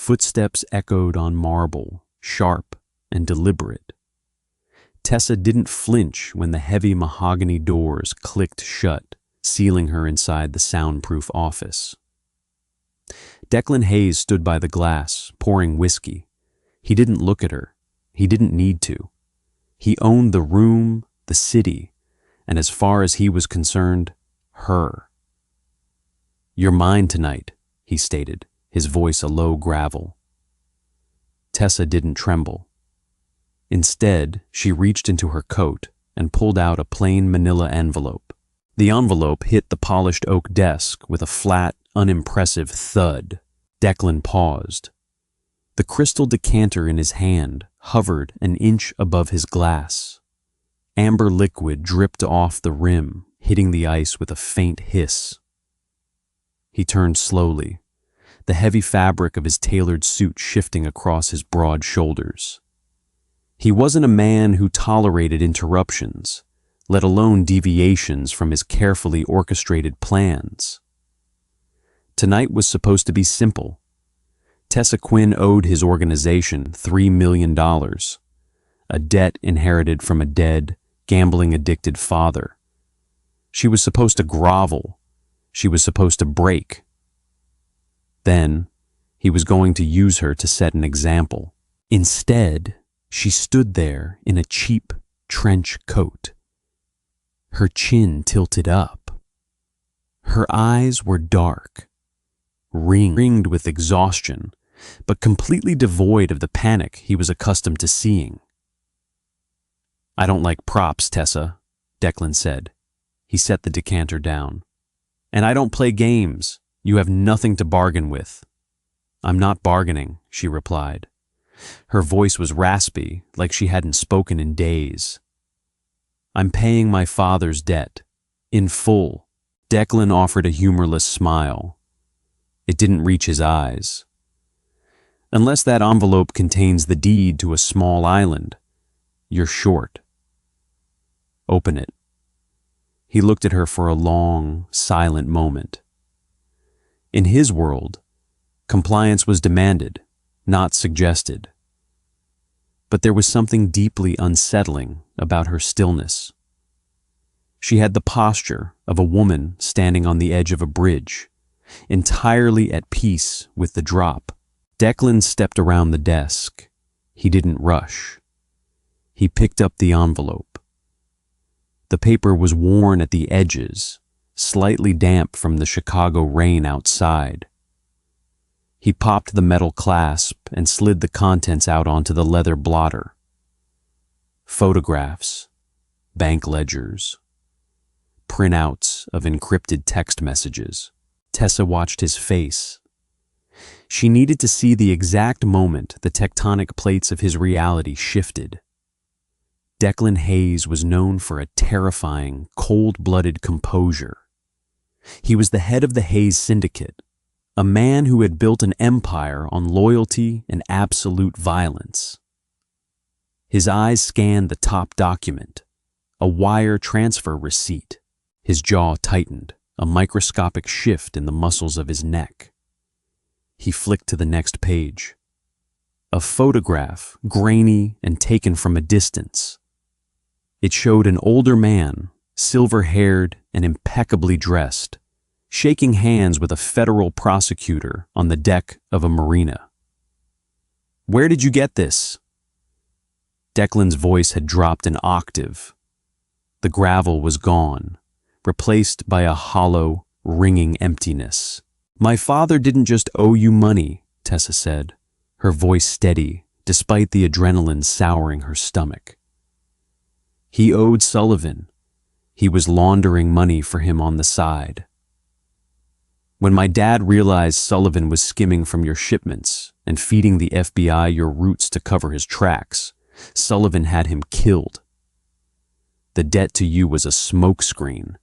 Footsteps echoed on marble, sharp and deliberate. Tessa didn't flinch when the heavy mahogany doors clicked shut, sealing her inside the soundproof office. Declan Hayes stood by the glass, pouring whiskey. He didn't look at her. He didn't need to. He owned the room, the city, and as far as he was concerned, her. "You're mine tonight," he stated, his voice a low gravel. Tessa didn't tremble. Instead, she reached into her coat and pulled out a plain manila envelope. The envelope hit the polished oak desk with a flat, unimpressive thud. Declan paused. The crystal decanter in his hand hovered an inch above his glass. Amber liquid dripped off the rim, hitting the ice with a faint hiss. He turned slowly, the heavy fabric of his tailored suit shifting across his broad shoulders. He wasn't a man who tolerated interruptions, let alone deviations from his carefully orchestrated plans. Tonight was supposed to be simple. Tessa Quinn owed his organization $3 million, a debt inherited from a dead, gambling-addicted father. She was supposed to grovel. She was supposed to break. Then, he was going to use her to set an example. Instead, she stood there in a cheap trench coat, her chin tilted up. Her eyes were dark, ringed with exhaustion, but completely devoid of the panic he was accustomed to seeing. "I don't like props, Tessa," Declan said. He set the decanter down. "And I don't play games. You have nothing to bargain with." "I'm not bargaining," she replied. Her voice was raspy, like she hadn't spoken in days. "I'm paying my father's debt. In full." Declan offered a humorless smile. It didn't reach his eyes. "Unless that envelope contains the deed to a small island, you're short. Open it." He looked at her for a long, silent moment. In his world, compliance was demanded, not suggested. But there was something deeply unsettling about her stillness. She had the posture of a woman standing on the edge of a bridge, entirely at peace with the drop. Declan stepped around the desk. He didn't rush. He picked up the envelope. The paper was worn at the edges, slightly damp from the Chicago rain outside. He popped the metal clasp and slid the contents out onto the leather blotter. Photographs, bank ledgers, printouts of encrypted text messages. Tessa watched his face. She needed to see the exact moment the tectonic plates of his reality shifted. Declan Hayes was known for a terrifying, cold-blooded composure. He was the head of the Hayes Syndicate, a man who had built an empire on loyalty and absolute violence. His eyes scanned the top document, a wire transfer receipt. His jaw tightened, a microscopic shift in the muscles of his neck. He flicked to the next page. A photograph, grainy and taken from a distance. It showed an older man, silver-haired and impeccably dressed, shaking hands with a federal prosecutor on the deck of a marina. "Where did you get this?" Declan's voice had dropped an octave. The gravel was gone, replaced by a hollow, ringing emptiness. "My father didn't just owe you money," Tessa said, her voice steady, despite the adrenaline souring her stomach. "He owed Sullivan. He was laundering money for him on the side. When my dad realized Sullivan was skimming from your shipments and feeding the FBI your routes to cover his tracks, Sullivan had him killed. The debt to you was a smokescreen,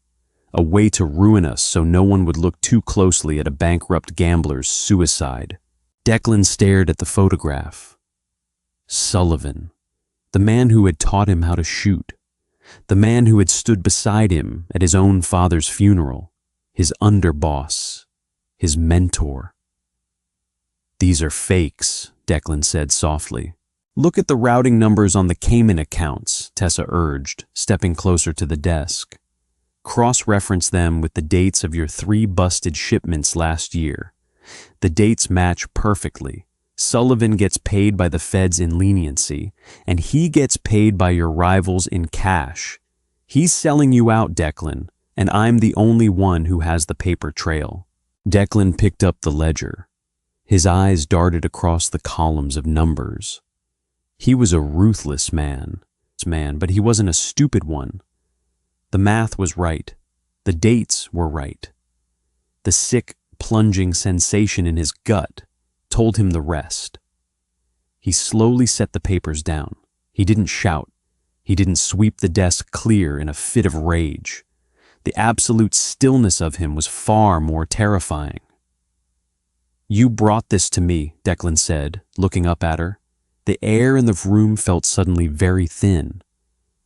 a way to ruin us so no one would look too closely at a bankrupt gambler's suicide." Declan stared at the photograph. Sullivan, the man who had taught him how to shoot, the man who had stood beside him at his own father's funeral, his underboss, his mentor. These are fakes, Declan said softly. Look at the routing numbers on the Cayman accounts, Tessa urged, stepping closer to the desk. Cross-reference them with the dates of your 3 busted shipments last year. The dates match perfectly. Sullivan gets paid by the feds in leniency, and he gets paid by your rivals in cash. He's selling you out, Declan, and I'm the only one who has the paper trail. Declan picked up the ledger. His eyes darted across the columns of numbers. He was a ruthless man, but he wasn't a stupid one. The math was right. The dates were right. The sick, plunging sensation in his gut told him the rest. He slowly set the papers down. He didn't shout. He didn't sweep the desk clear in a fit of rage. The absolute stillness of him was far more terrifying. You brought this to me, Declan said, looking up at her. The air in the room felt suddenly very thin.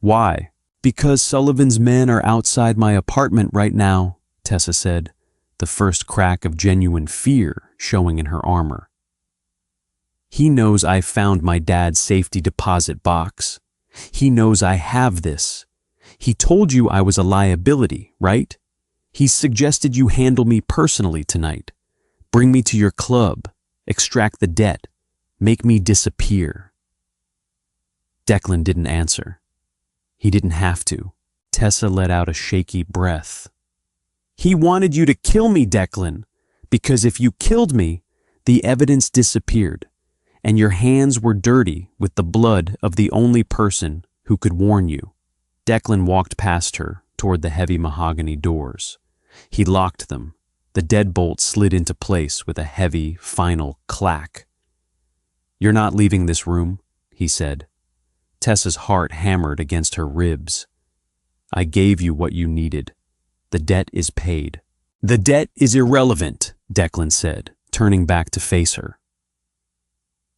Why? Because Sullivan's men are outside my apartment right now, Tessa said, the first crack of genuine fear showing in her armor. He knows I found my dad's safety deposit box. He knows I have this. He told you I was a liability, right? He suggested you handle me personally tonight. Bring me to your club, extract the debt, make me disappear. Declan didn't answer. He didn't have to. Tessa let out a shaky breath. He wanted you to kill me, Declan, because if you killed me, the evidence disappeared, and your hands were dirty with the blood of the only person who could warn you. Declan walked past her toward the heavy mahogany doors. He locked them. The deadbolt slid into place with a heavy, final clack. You're not leaving this room, he said. Tessa's heart hammered against her ribs. I gave you what you needed. The debt is paid. The debt is irrelevant, Declan said, turning back to face her.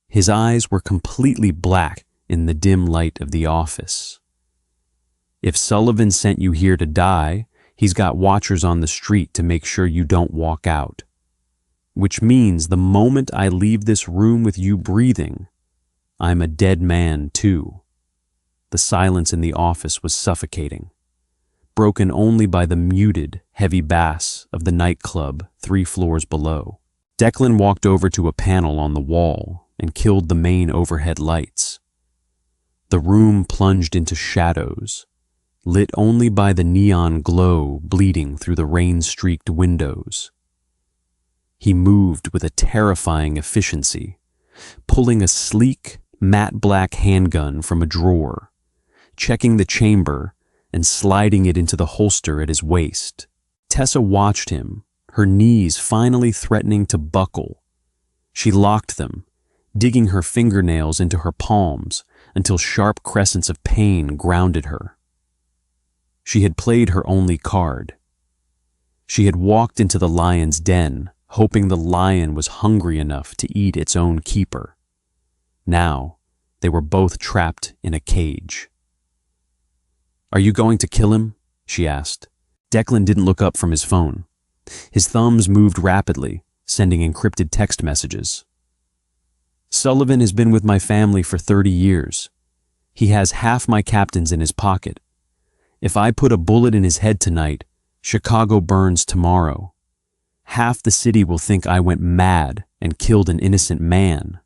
His eyes were completely black in the dim light of the office. If Sullivan sent you here to die, he's got watchers on the street to make sure you don't walk out. Which means the moment I leave this room with you breathing, I'm a dead man too. The silence in the office was suffocating, broken only by the muted, heavy bass of the nightclub 3 floors below. Declan walked over to a panel on the wall and killed the main overhead lights. The room plunged into shadows, lit only by the neon glow bleeding through the rain-streaked windows. He moved with a terrifying efficiency, pulling a sleek, matte black handgun from a drawer, checking the chamber and sliding it into the holster at his waist. Tessa watched him, her knees finally threatening to buckle. She locked them, digging her fingernails into her palms until sharp crescents of pain grounded her. She had played her only card. She had walked into the lion's den, hoping the lion was hungry enough to eat its own keeper. Now, they were both trapped in a cage. Are you going to kill him? She asked. Declan didn't look up from his phone. His thumbs moved rapidly, sending encrypted text messages. Sullivan has been with my family for 30 years. He has half my captains in his pocket. If I put a bullet in his head tonight, Chicago burns tomorrow. Half the city will think I went mad and killed an innocent man.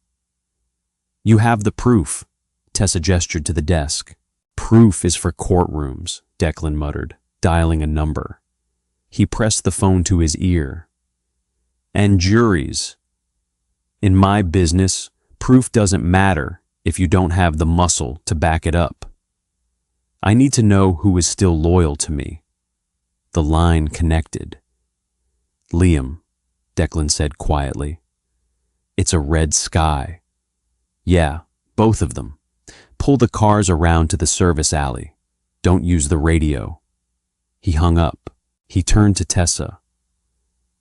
You have the proof, Tessa gestured to the desk. Proof is for courtrooms, Declan muttered, dialing a number. He pressed the phone to his ear. And juries. In my business, proof doesn't matter if you don't have the muscle to back it up. I need to know who is still loyal to me. The line connected. Liam, Declan said quietly. It's a red sky. Yeah, both of them. Pull the cars around to the service alley. Don't use the radio. He hung up. He turned to Tessa.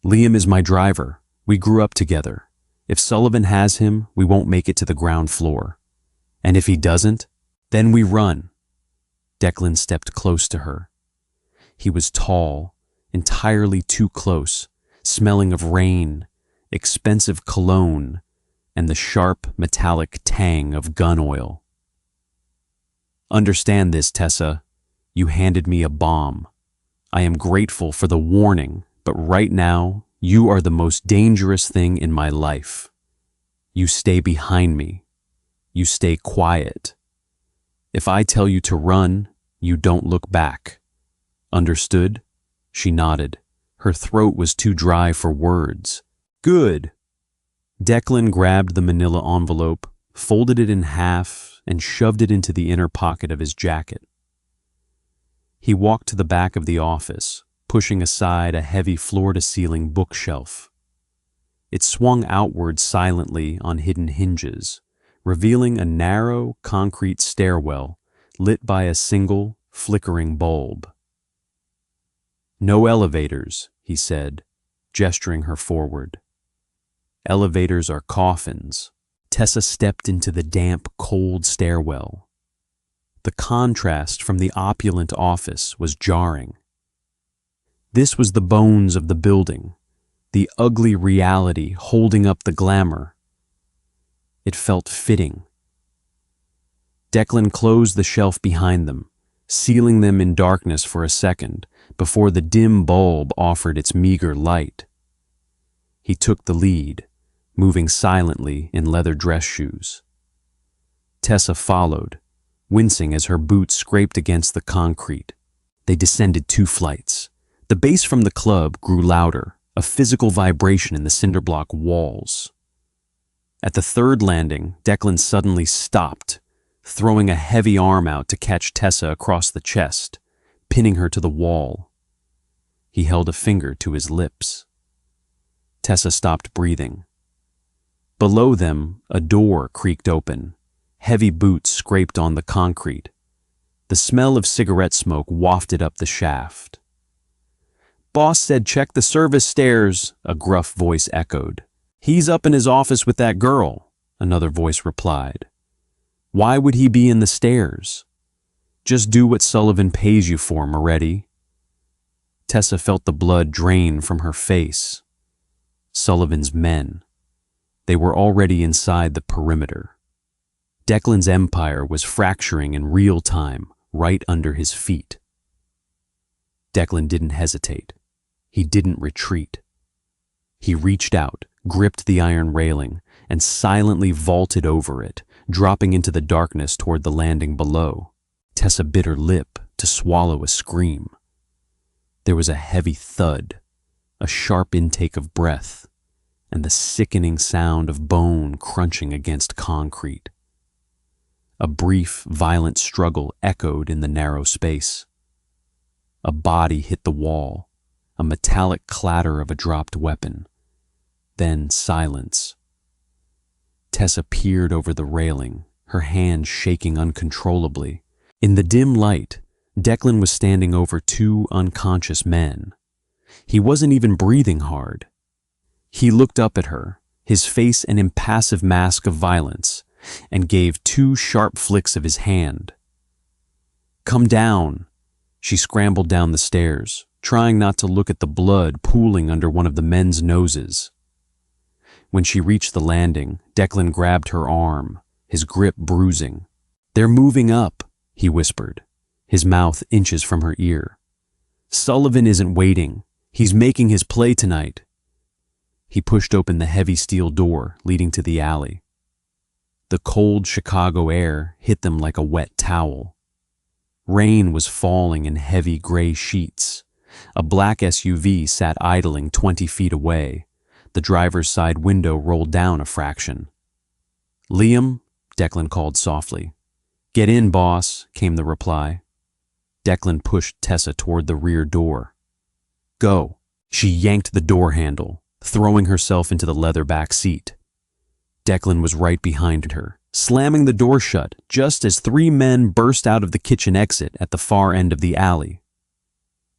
Liam is my driver. We grew up together. If Sullivan has him, we won't make it to the ground floor. And if he doesn't, then we run. Declan stepped close to her. He was tall, entirely too close, smelling of rain, expensive cologne, and the sharp, metallic tang of gun oil. "Understand this, Tessa. You handed me a bomb. I am grateful for the warning, but right now, you are the most dangerous thing in my life. You stay behind me. You stay quiet. If I tell you to run, you don't look back. Understood?" She nodded. Her throat was too dry for words. "Good." Declan grabbed the manila envelope, folded it in half, and shoved it into the inner pocket of his jacket. He walked to the back of the office, pushing aside a heavy floor-to-ceiling bookshelf. It swung outward silently on hidden hinges, revealing a narrow, concrete stairwell lit by a single, flickering bulb. "No elevators," he said, gesturing her forward. "Elevators are coffins." Tessa stepped into the damp, cold stairwell. The contrast from the opulent office was jarring. This was the bones of the building, the ugly reality holding up the glamour. It felt fitting. Declan closed the shelf behind them, sealing them in darkness for a second before the dim bulb offered its meager light. He took the lead, moving silently in leather dress shoes. Tessa followed, wincing as her boots scraped against the concrete. They descended 2 flights. The bass from the club grew louder, a physical vibration in the cinderblock walls. At the 3rd landing, Declan suddenly stopped, throwing a heavy arm out to catch Tessa across the chest, pinning her to the wall. He held a finger to his lips. Tessa stopped breathing. Below them, a door creaked open. Heavy boots scraped on the concrete. The smell of cigarette smoke wafted up the shaft. "Boss said check the service stairs," a gruff voice echoed. "He's up in his office with that girl," another voice replied. "Why would he be in the stairs?" "Just do what Sullivan pays you for, Moretti." Tessa felt the blood drain from her face. Sullivan's men. They were already inside the perimeter. Declan's empire was fracturing in real time, right under his feet. Declan didn't hesitate. He didn't retreat. He reached out, gripped the iron railing, and silently vaulted over it, dropping into the darkness toward the landing below. Tessa bit her lip to swallow a scream. There was a heavy thud, a sharp intake of breath, and the sickening sound of bone crunching against concrete. A brief, violent struggle echoed in the narrow space. A body hit the wall, a metallic clatter of a dropped weapon. Then silence. Tessa peered over the railing, her hand shaking uncontrollably. In the dim light, Declan was standing over 2 unconscious men. He wasn't even breathing hard. He looked up at her, his face an impassive mask of violence, and gave 2 sharp flicks of his hand. "Come down." She scrambled down the stairs, trying not to look at the blood pooling under one of the men's noses. When she reached the landing, Declan grabbed her arm, his grip bruising. "They're moving up," he whispered, his mouth inches from her ear. "Sullivan isn't waiting. He's making his play tonight." He pushed open the heavy steel door leading to the alley. The cold Chicago air hit them like a wet towel. Rain was falling in heavy gray sheets. A black SUV sat idling 20 feet away. The driver's side window rolled down a fraction. "Liam," Declan called softly. "Get in, boss," came the reply. Declan pushed Tessa toward the rear door. "Go." She yanked the door handle, throwing herself into the leather back seat. Declan was right behind her, slamming the door shut just as 3 men burst out of the kitchen exit at the far end of the alley.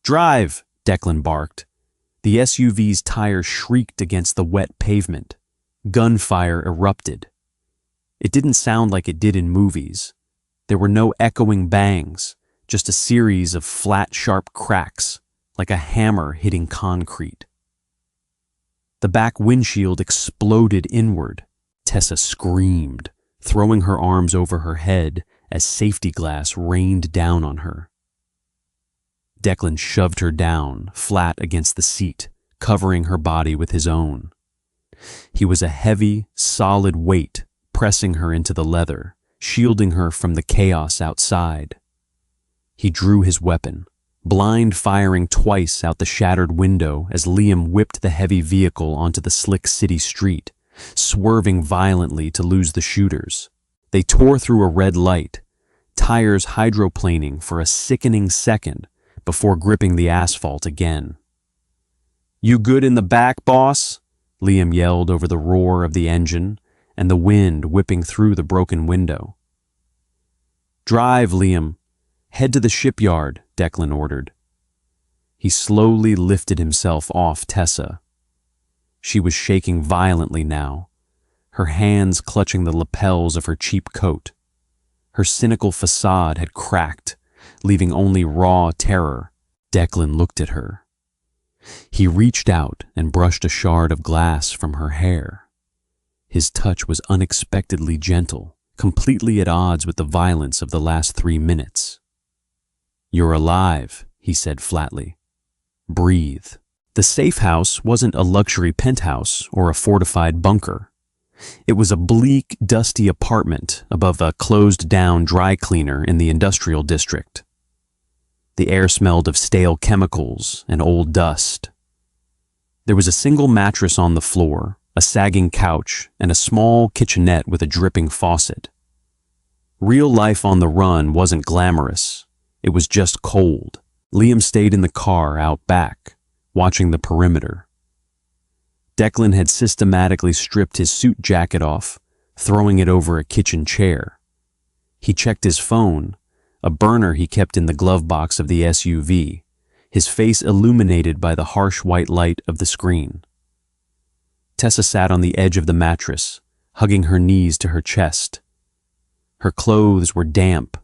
"Drive," Declan barked. The SUV's tires shrieked against the wet pavement. Gunfire erupted. It didn't sound like it did in movies. There were no echoing bangs, just a series of flat, sharp cracks, like a hammer hitting concrete. The back windshield exploded inward. Tessa screamed, throwing her arms over her head as safety glass rained down on her. Declan shoved her down, flat against the seat, covering her body with his own. He was a heavy, solid weight, pressing her into the leather, shielding her from the chaos outside. He drew his weapon, blind firing twice out the shattered window as Liam whipped the heavy vehicle onto the slick city street, swerving violently to lose the shooters. They tore through a red light, tires hydroplaning for a sickening second before gripping the asphalt again. "You good in the back, boss?" Liam yelled over the roar of the engine and the wind whipping through the broken window. "Drive, Liam. Head to the shipyard," Declan ordered. He slowly lifted himself off Tessa. She was shaking violently now, her hands clutching the lapels of her cheap coat. Her cynical facade had cracked, leaving only raw terror. Declan looked at her. He reached out and brushed a shard of glass from her hair. His touch was unexpectedly gentle, completely at odds with the violence of the last 3 minutes. "You're alive," he said flatly. "Breathe." The safe house wasn't a luxury penthouse or a fortified bunker. It was a bleak, dusty apartment above a closed-down dry cleaner in the industrial district. The air smelled of stale chemicals and old dust. There was a single mattress on the floor, a sagging couch, and a small kitchenette with a dripping faucet. Real life on the run wasn't glamorous. It was just cold. Liam stayed in the car out back, watching the perimeter. Declan had systematically stripped his suit jacket off, throwing it over a kitchen chair. He checked his phone, a burner he kept in the glove box of the SUV, his face illuminated by the harsh white light of the screen. Tessa sat on the edge of the mattress, hugging her knees to her chest. Her clothes were damp,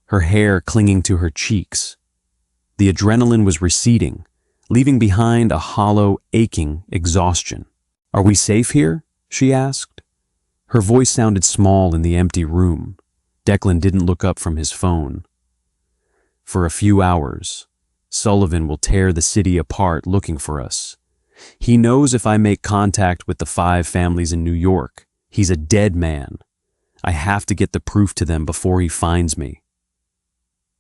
her hair clinging to her cheeks. The adrenaline was receding, leaving behind a hollow, aching exhaustion. "Are we safe here?" she asked. Her voice sounded small in the empty room. Declan didn't look up from his phone. "For a few hours. Sullivan will tear the city apart looking for us. He knows if I make contact with the 5 families in New York, he's a dead man. I have to get the proof to them before he finds me."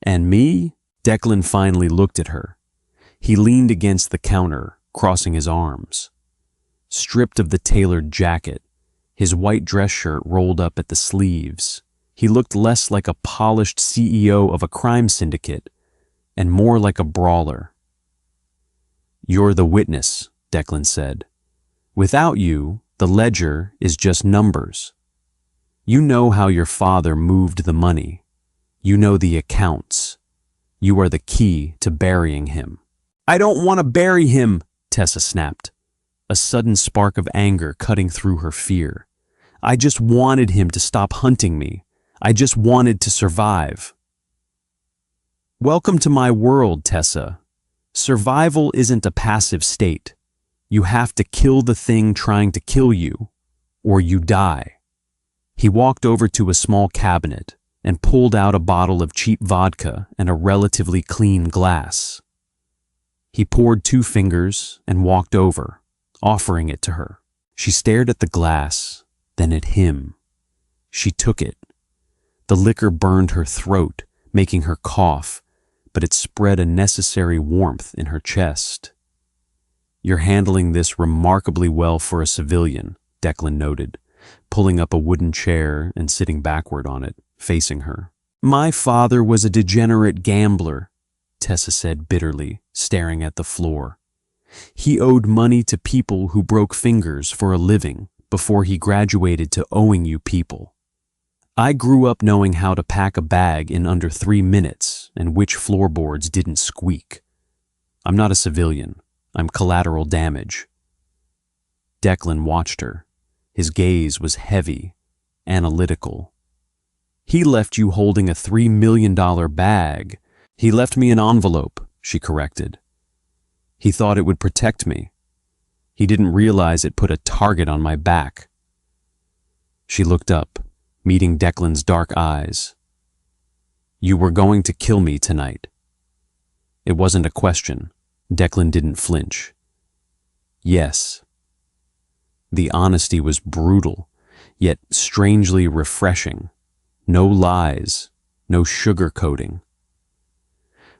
"And me?" Declan finally looked at her. He leaned against the counter, crossing his arms. Stripped of the tailored jacket, his white dress shirt rolled up at the sleeves, he looked less like a polished CEO of a crime syndicate and more like a brawler. "You're the witness," Declan said. "Without you, the ledger is just numbers. You know how your father moved the money. You know the accounts. You are the key to burying him." "I don't want to bury him," Tessa snapped, a sudden spark of anger cutting through her fear. "I just wanted him to stop hunting me. I just wanted to survive." "Welcome to my world, Tessa. Survival isn't a passive state. You have to kill the thing trying to kill you, or you die." He walked over to a small cabinet and pulled out a bottle of cheap vodka and a relatively clean glass. He poured 2 fingers and walked over, offering it to her. She stared at the glass, then at him. She took it. The liquor burned her throat, making her cough, but it spread a necessary warmth in her chest. "You're handling this remarkably well for a civilian," Declan noted, pulling up a wooden chair and sitting backward on it, facing her. "My father was a degenerate gambler," Tessa said bitterly, staring at the floor. "He owed money to people who broke fingers for a living before he graduated to owing you people. I grew up knowing how to pack a bag in under 3 minutes and which floorboards didn't squeak. I'm not a civilian. I'm collateral damage." Declan watched her. His gaze was heavy, analytical. "He left you holding a $3 million bag. He left me an envelope," she corrected. "He thought it would protect me. He didn't realize it put a target on my back." She looked up, meeting Declan's dark eyes. "You were going to kill me tonight." It wasn't a question. Declan didn't flinch. "Yes." The honesty was brutal, yet strangely refreshing. No lies, no sugarcoating.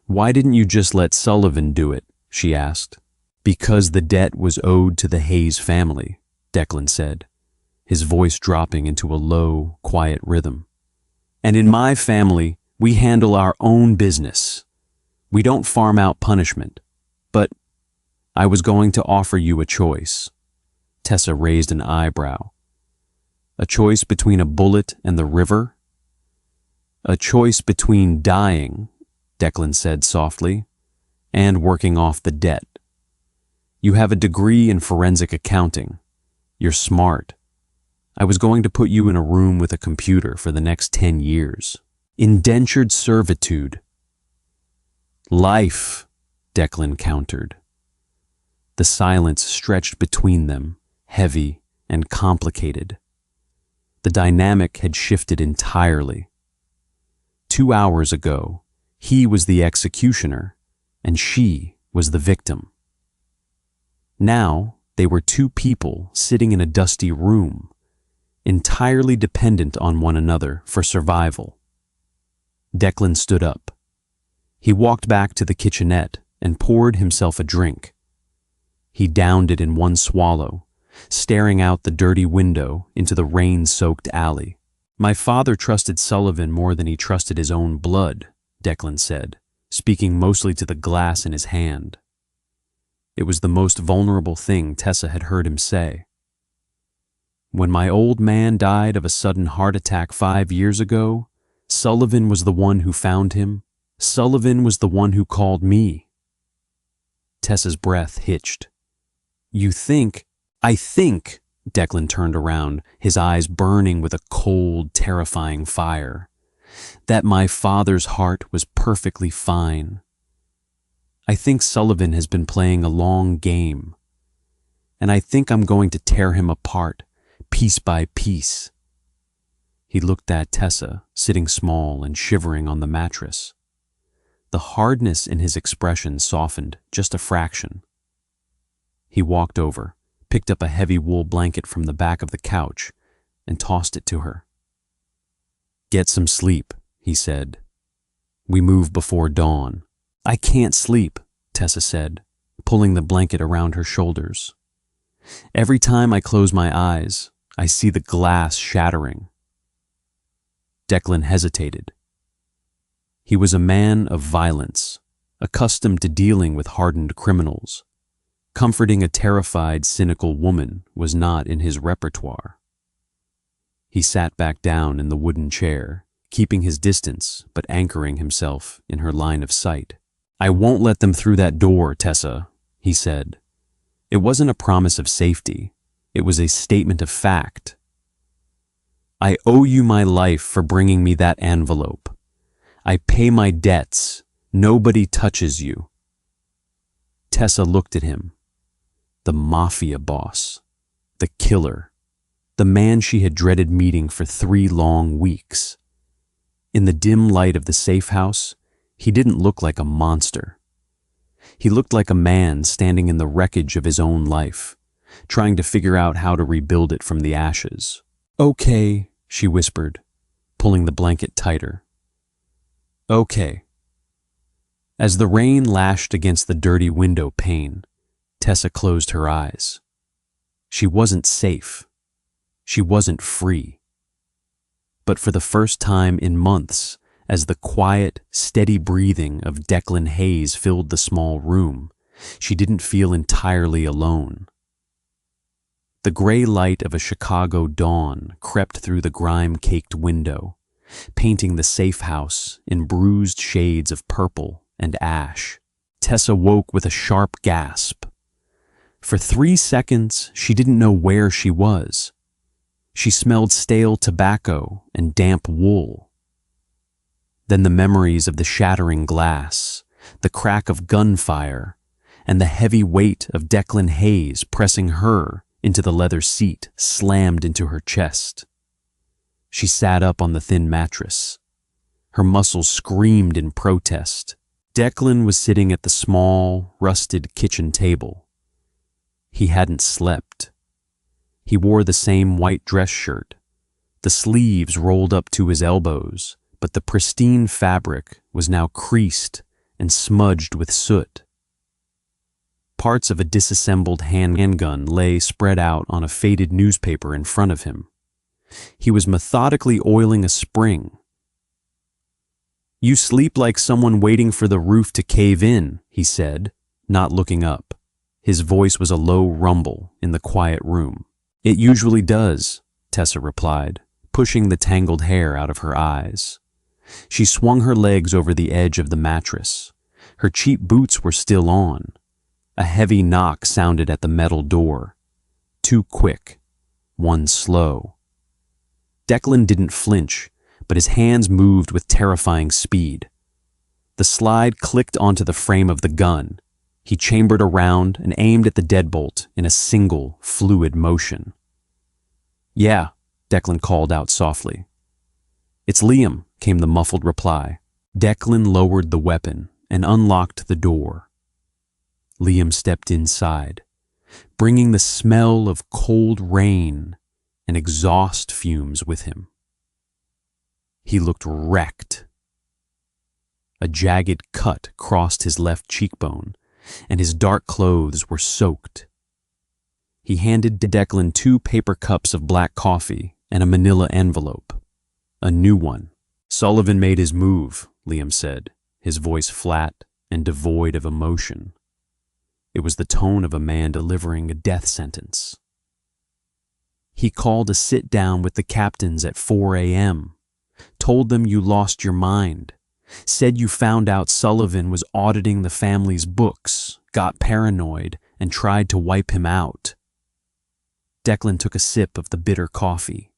"Why didn't you just let Sullivan do it?" she asked. "Because the debt was owed to the Hayes family," Declan said, his voice dropping into a low, quiet rhythm. "And in my family, we handle our own business. We don't farm out punishment. But I was going to offer you a choice." Tessa raised an eyebrow. "A choice between a bullet and the river?" "A choice between dying," Declan said softly, "and working off the debt. You have a degree in forensic accounting. You're smart. I was going to put you in a room with a computer for the next 10 years. Indentured servitude." "Life," Declan countered. The silence stretched between them, heavy and complicated. The dynamic had shifted entirely. 2 hours ago, he was the executioner, and she was the victim. Now, they were two people sitting in a dusty room, entirely dependent on one another for survival. Declan stood up. He walked back to the kitchenette and poured himself a drink. He downed it in one swallow, staring out the dirty window into the rain-soaked alley. "My father trusted Sullivan more than he trusted his own blood," Declan said, speaking mostly to the glass in his hand. It was the most vulnerable thing Tessa had heard him say. "When my old man died of a sudden heart attack 5 years ago, Sullivan was the one who found him. Sullivan was the one who called me." Tessa's breath hitched. "You think—" "I think," Declan turned around, his eyes burning with a cold, terrifying fire, "that my father's heart was perfectly fine. I think Sullivan has been playing a long game, and I think I'm going to tear him apart, piece by piece." He looked at Tessa, sitting small and shivering on the mattress. The hardness in his expression softened just a fraction. He walked over, picked up a heavy wool blanket from the back of the couch, and tossed it to her. "Get some sleep," he said. "We move before dawn." "I can't sleep," Tessa said, pulling the blanket around her shoulders. "Every time I close my eyes, I see the glass shattering." Declan hesitated. He was a man of violence, accustomed to dealing with hardened criminals. Comforting a terrified, cynical woman was not in his repertoire. He sat back down in the wooden chair, keeping his distance but anchoring himself in her line of sight. "I won't let them through that door, Tessa," he said. It wasn't a promise of safety. It was a statement of fact. "I owe you my life for bringing me that envelope. I pay my debts. Nobody touches you." Tessa looked at him. The Mafia Boss, the killer, the man she had dreaded meeting for 3 long weeks. In the dim light of the safe house, he didn't look like a monster. He looked like a man standing in the wreckage of his own life, trying to figure out how to rebuild it from the ashes. "Okay," she whispered, pulling the blanket tighter. "Okay." As the rain lashed against the dirty window pane, Tessa closed her eyes. She wasn't safe. She wasn't free. But for the first time in months, as the quiet, steady breathing of Declan Hayes filled the small room, she didn't feel entirely alone. The gray light of a Chicago dawn crept through the grime-caked window, painting the safe house in bruised shades of purple and ash. Tessa woke with a sharp gasp. For 3 seconds, she didn't know where she was. She smelled stale tobacco and damp wool. Then the memories of the shattering glass, the crack of gunfire, and the heavy weight of Declan Hayes pressing her into the leather seat slammed into her chest. She sat up on the thin mattress. Her muscles screamed in protest. Declan was sitting at the small, rusted kitchen table. He hadn't slept. He wore the same white dress shirt, the sleeves rolled up to his elbows, but the pristine fabric was now creased and smudged with soot. Parts of a disassembled handgun lay spread out on a faded newspaper in front of him. He was methodically oiling a spring. "You sleep like someone waiting for the roof to cave in," he said, not looking up. His voice was a low rumble in the quiet room. "It usually does," Tessa replied, pushing the tangled hair out of her eyes. She swung her legs over the edge of the mattress. Her cheap boots were still on. A heavy knock sounded at the metal door. Two quick, one slow. Declan didn't flinch, but his hands moved with terrifying speed. The slide clicked onto the frame of the gun. He chambered around and aimed at the deadbolt in a single, fluid motion. "Yeah," Declan called out softly. "It's Liam," came the muffled reply. Declan lowered the weapon and unlocked the door. Liam stepped inside, bringing the smell of cold rain and exhaust fumes with him. He looked wrecked. A jagged cut crossed his left cheekbone, and his dark clothes were soaked. He handed Declan 2 paper cups of black coffee and a manila envelope. A new one. "Sullivan made his move," Liam said, his voice flat and devoid of emotion. It was the tone of a man delivering a death sentence. "He called a sit-down with the captains at 4 a.m., told them you lost your mind, said you found out Sullivan was auditing the family's books, got paranoid, and tried to wipe him out." Declan took a sip of the bitter coffee.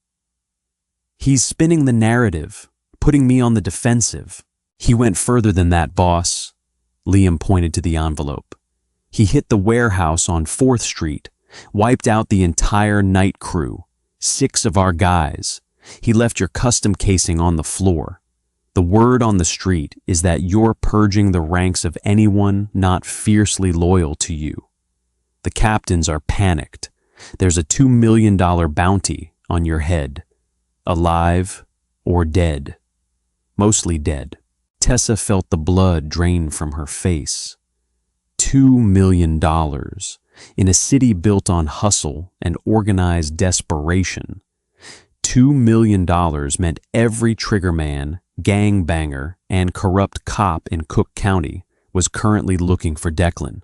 "He's spinning the narrative, putting me on the defensive. He went further than that, boss." Liam pointed to the envelope. "He hit the warehouse on 4th Street, wiped out the entire night crew, 6 of our guys. He left your custom casing on the floor. The word on the street is that you're purging the ranks of anyone not fiercely loyal to you. The captains are panicked. There's a $2 million bounty on your head, alive or dead. Mostly dead." Tessa felt the blood drain from her face. $2 million in a city built on hustle and organized desperation. $2 million meant every triggerman, gangbanger, and corrupt cop in Cook County was currently looking for Declan,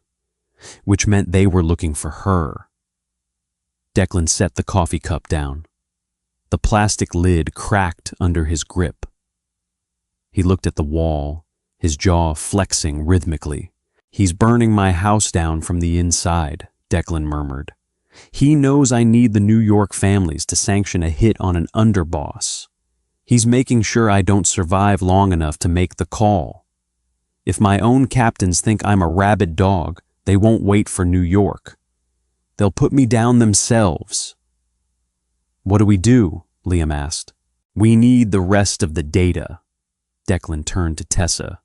which meant they were looking for her. Declan set the coffee cup down. The plastic lid cracked under his grip. He looked at the wall, his jaw flexing rhythmically. "He's burning my house down from the inside," Declan murmured. "He knows I need the New York families to sanction a hit on an underboss. He's making sure I don't survive long enough to make the call. If my own captains think I'm a rabid dog, they won't wait for New York. They'll put me down themselves." "What do we do?" Liam asked. "We need the rest of the data." Declan turned to Tessa.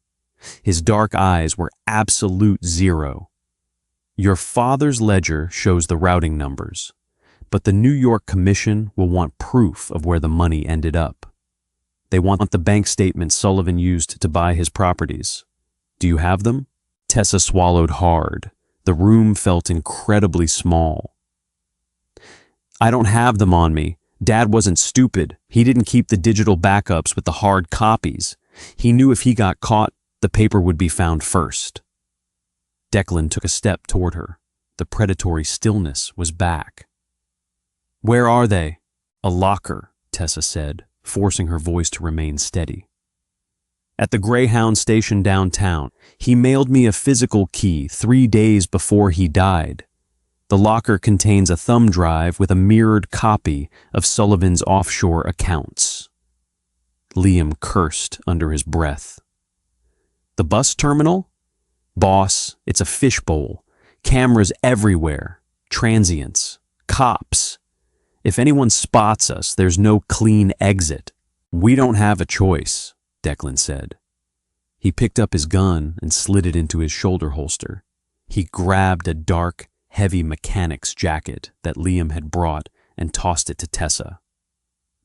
His dark eyes were absolute zero. "Your father's ledger shows the routing numbers, but the New York Commission will want proof of where the money ended up. They want the bank statements Sullivan used to buy his properties. Do you have them?" Tessa swallowed hard. The room felt incredibly small. "I don't have them on me. Dad wasn't stupid. He didn't keep the digital backups with the hard copies. He knew if he got caught, the paper would be found first." Declan took a step toward her. The predatory stillness was back. "Where are they?" "A locker," Tessa said, forcing her voice to remain steady. "At the Greyhound station downtown. He mailed me a physical key 3 days before he died. The locker contains a thumb drive with a mirrored copy of Sullivan's offshore accounts." Liam cursed under his breath. "The bus terminal? Boss, it's a fishbowl. Cameras everywhere. Transients. Cops. If anyone spots us, there's no clean exit. We don't have a choice, Declan said. He picked up his gun and slid it into his shoulder holster. He grabbed a dark, heavy mechanic's jacket that Liam had brought and tossed it to Tessa.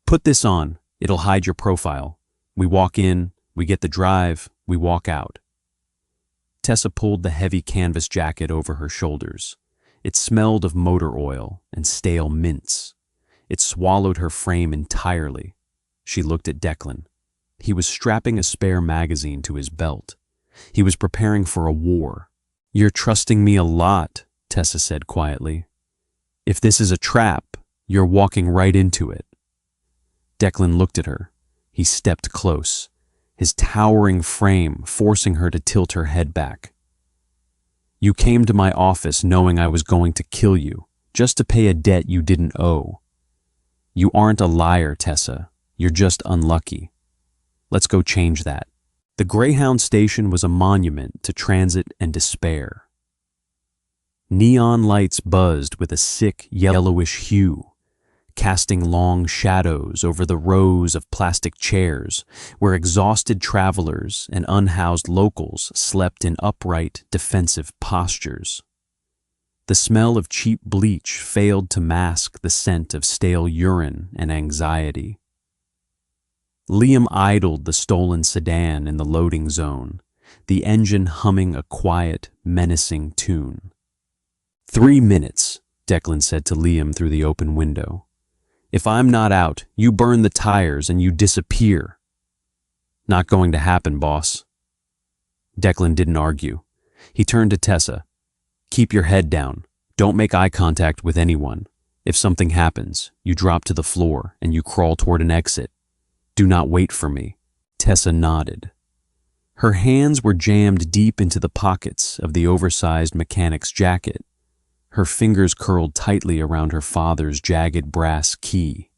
Put this on. It'll hide your profile. We walk in, we get the drive, we walk out. Tessa pulled the heavy canvas jacket over her shoulders. It smelled of motor oil and stale mints. It swallowed her frame entirely. She looked at Declan. He was strapping a spare magazine to his belt. He was preparing for a war. You're trusting me a lot, Tessa said quietly. If this is a trap, you're walking right into it. Declan looked at her. He stepped close, his towering frame forcing her to tilt her head back. You came to my office knowing I was going to kill you, just to pay a debt you didn't owe. You aren't a liar, Tessa. You're just unlucky. Let's go change that. The Greyhound station was a monument to transit and despair. Neon lights buzzed with a sick yellowish hue, casting long shadows over the rows of plastic chairs where exhausted travelers and unhoused locals slept in upright, defensive postures. The smell of cheap bleach failed to mask the scent of stale urine and anxiety. Liam idled the stolen sedan in the loading zone, the engine humming a quiet, menacing tune. 3 minutes, Declan said to Liam through the open window. If I'm not out, you burn the tires and you disappear. Not going to happen, boss. Declan didn't argue. He turned to Tessa. Keep your head down. Don't make eye contact with anyone. If something happens, you drop to the floor and you crawl toward an exit. Do not wait for me. Tessa nodded. Her hands were jammed deep into the pockets of the oversized mechanic's jacket. Her fingers curled tightly around her father's jagged brass key.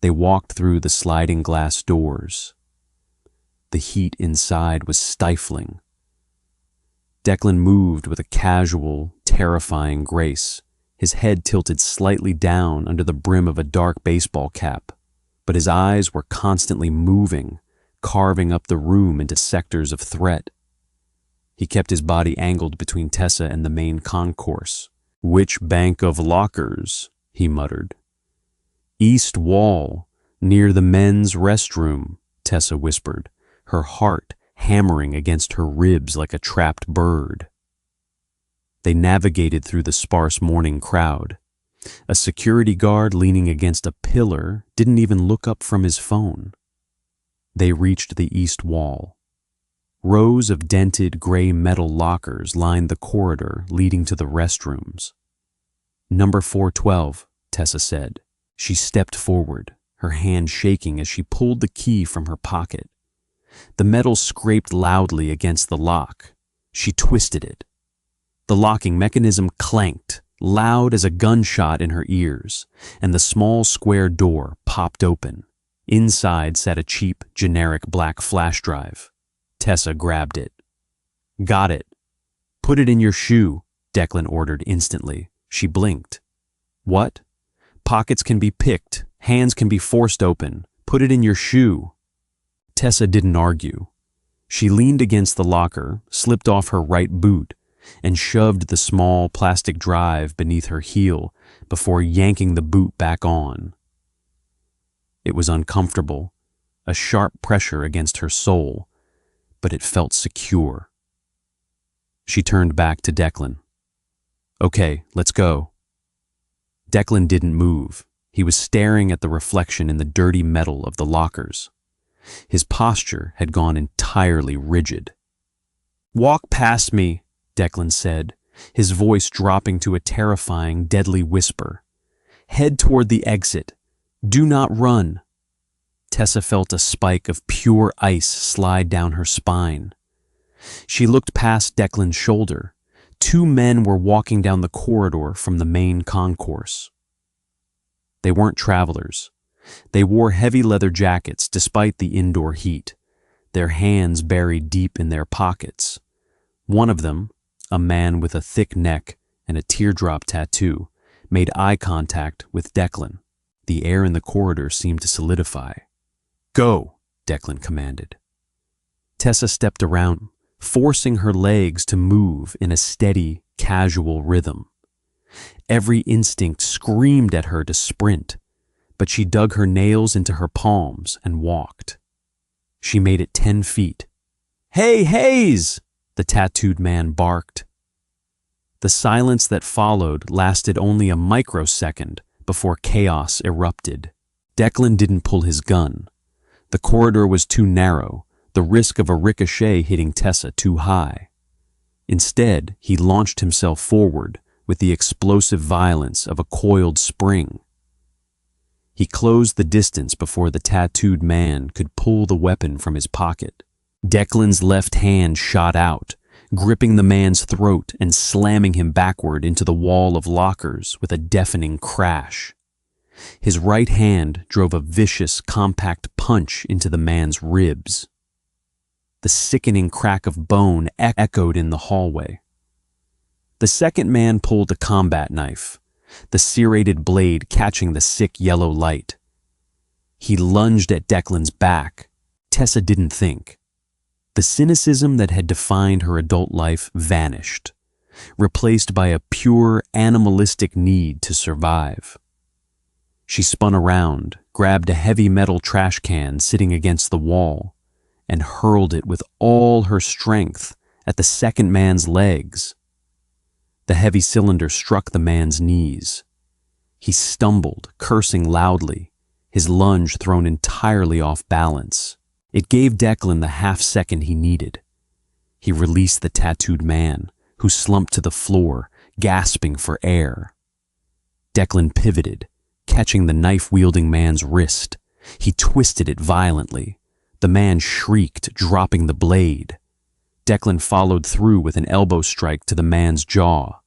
They walked through the sliding glass doors. The heat inside was stifling. Declan moved with a casual, terrifying grace, his head tilted slightly down under the brim of a dark baseball cap, but his eyes were constantly moving, carving up the room into sectors of threat. He kept his body angled between Tessa and the main concourse. Which bank of lockers? He muttered. East wall, near the men's restroom, Tessa whispered, her heart hammering against her ribs like a trapped bird. They navigated through the sparse morning crowd. A security guard leaning against a pillar didn't even look up from his phone. They reached the east wall. Rows of dented gray metal lockers lined the corridor leading to the restrooms. Number 412, Tessa said. She stepped forward, her hand shaking as she pulled the key from her pocket. The metal scraped loudly against the lock. She twisted it. The locking mechanism clanked, loud as a gunshot in her ears, and the small square door popped open. Inside sat a cheap, generic black flash drive. Tessa grabbed it. Got it. Put it in your shoe, Declan ordered instantly. She blinked. What? Pockets can be picked, hands can be forced open. Put it in your shoe. Tessa didn't argue. She leaned against the locker, slipped off her right boot, and shoved the small plastic drive beneath her heel before yanking the boot back on. It was uncomfortable, a sharp pressure against her soul, but it felt secure. She turned back to Declan. Okay, let's go. Declan didn't move. He was staring at the reflection in the dirty metal of the lockers. His posture had gone entirely rigid. Walk past me, Declan said, his voice dropping to a terrifying, deadly whisper. Head toward the exit. Do not run. Tessa felt a spike of pure ice slide down her spine. She looked past Declan's shoulder. 2 men were walking down the corridor from the main concourse. They weren't travelers. They wore heavy leather jackets despite the indoor heat, their hands buried deep in their pockets. One of them, a man with a thick neck and a teardrop tattoo, made eye contact with Declan. The air in the corridor seemed to solidify. "Go," Declan commanded. Tessa stepped around, forcing her legs to move in a steady, casual rhythm. Every instinct screamed at her to sprint, but she dug her nails into her palms and walked. She made it 10 feet. "Hey, Hayes!" the tattooed man barked. The silence that followed lasted only a microsecond before chaos erupted. Declan didn't pull his gun. The corridor was too narrow, the risk of a ricochet hitting Tessa too high. Instead, he launched himself forward with the explosive violence of a coiled spring. He closed the distance before the tattooed man could pull the weapon from his pocket. Declan's left hand shot out, gripping the man's throat and slamming him backward into the wall of lockers with a deafening crash. His right hand drove a vicious, compact punch into the man's ribs. The sickening crack of bone echoed in the hallway. The second man pulled a combat knife, the serrated blade catching the sick yellow light. He lunged at Declan's back. Tessa didn't think. The cynicism that had defined her adult life vanished, replaced by a pure, animalistic need to survive. She spun around, grabbed a heavy metal trash can sitting against the wall, and hurled it with all her strength at the second man's legs. The heavy cylinder struck the man's knees. He stumbled, cursing loudly, his lunge thrown entirely off balance. It gave Declan the half-second he needed. He released the tattooed man, who slumped to the floor, gasping for air. Declan pivoted, catching the knife-wielding man's wrist. He twisted it violently. The man shrieked, dropping the blade. Declan followed through with an elbow strike to the man's jaw,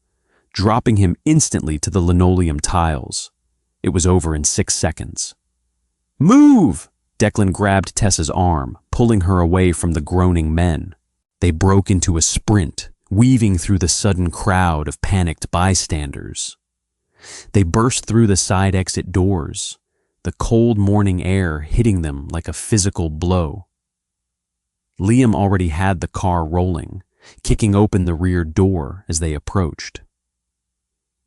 dropping him instantly to the linoleum tiles. It was over in 6 seconds. "Move!" Declan grabbed Tessa's arm, pulling her away from the groaning men. They broke into a sprint, weaving through the sudden crowd of panicked bystanders. They burst through the side exit doors, the cold morning air hitting them like a physical blow. Liam already had the car rolling, kicking open the rear door as they approached.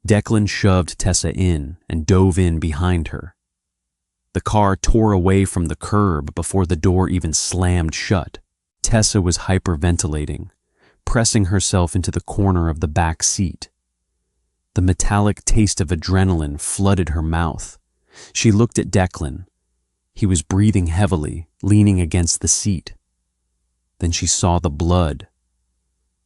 Declan shoved Tessa in and dove in behind her. The car tore away from the curb before the door even slammed shut. Tessa was hyperventilating, pressing herself into the corner of the back seat. The metallic taste of adrenaline flooded her mouth. She looked at Declan. He was breathing heavily, leaning against the seat. Then she saw the blood.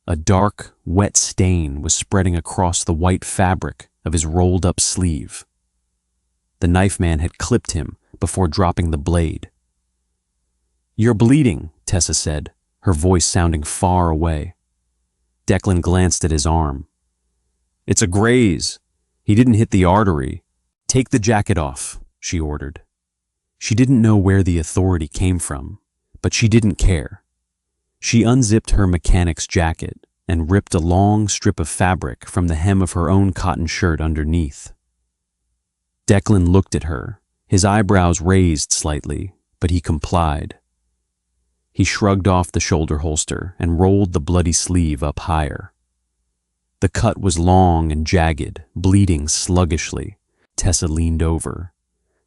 A dark, wet stain was spreading across the white fabric of his rolled-up sleeve. The knife man had clipped him before dropping the blade. "You're bleeding," Tessa said, her voice sounding far away. Declan glanced at his arm. "It's a graze. He didn't hit the artery." "Take the jacket off," she ordered. She didn't know where the authority came from, but she didn't care. She unzipped her mechanic's jacket and ripped a long strip of fabric from the hem of her own cotton shirt underneath. Declan looked at her, his eyebrows raised slightly, but he complied. He shrugged off the shoulder holster and rolled the bloody sleeve up higher. The cut was long and jagged, bleeding sluggishly. Tessa leaned over.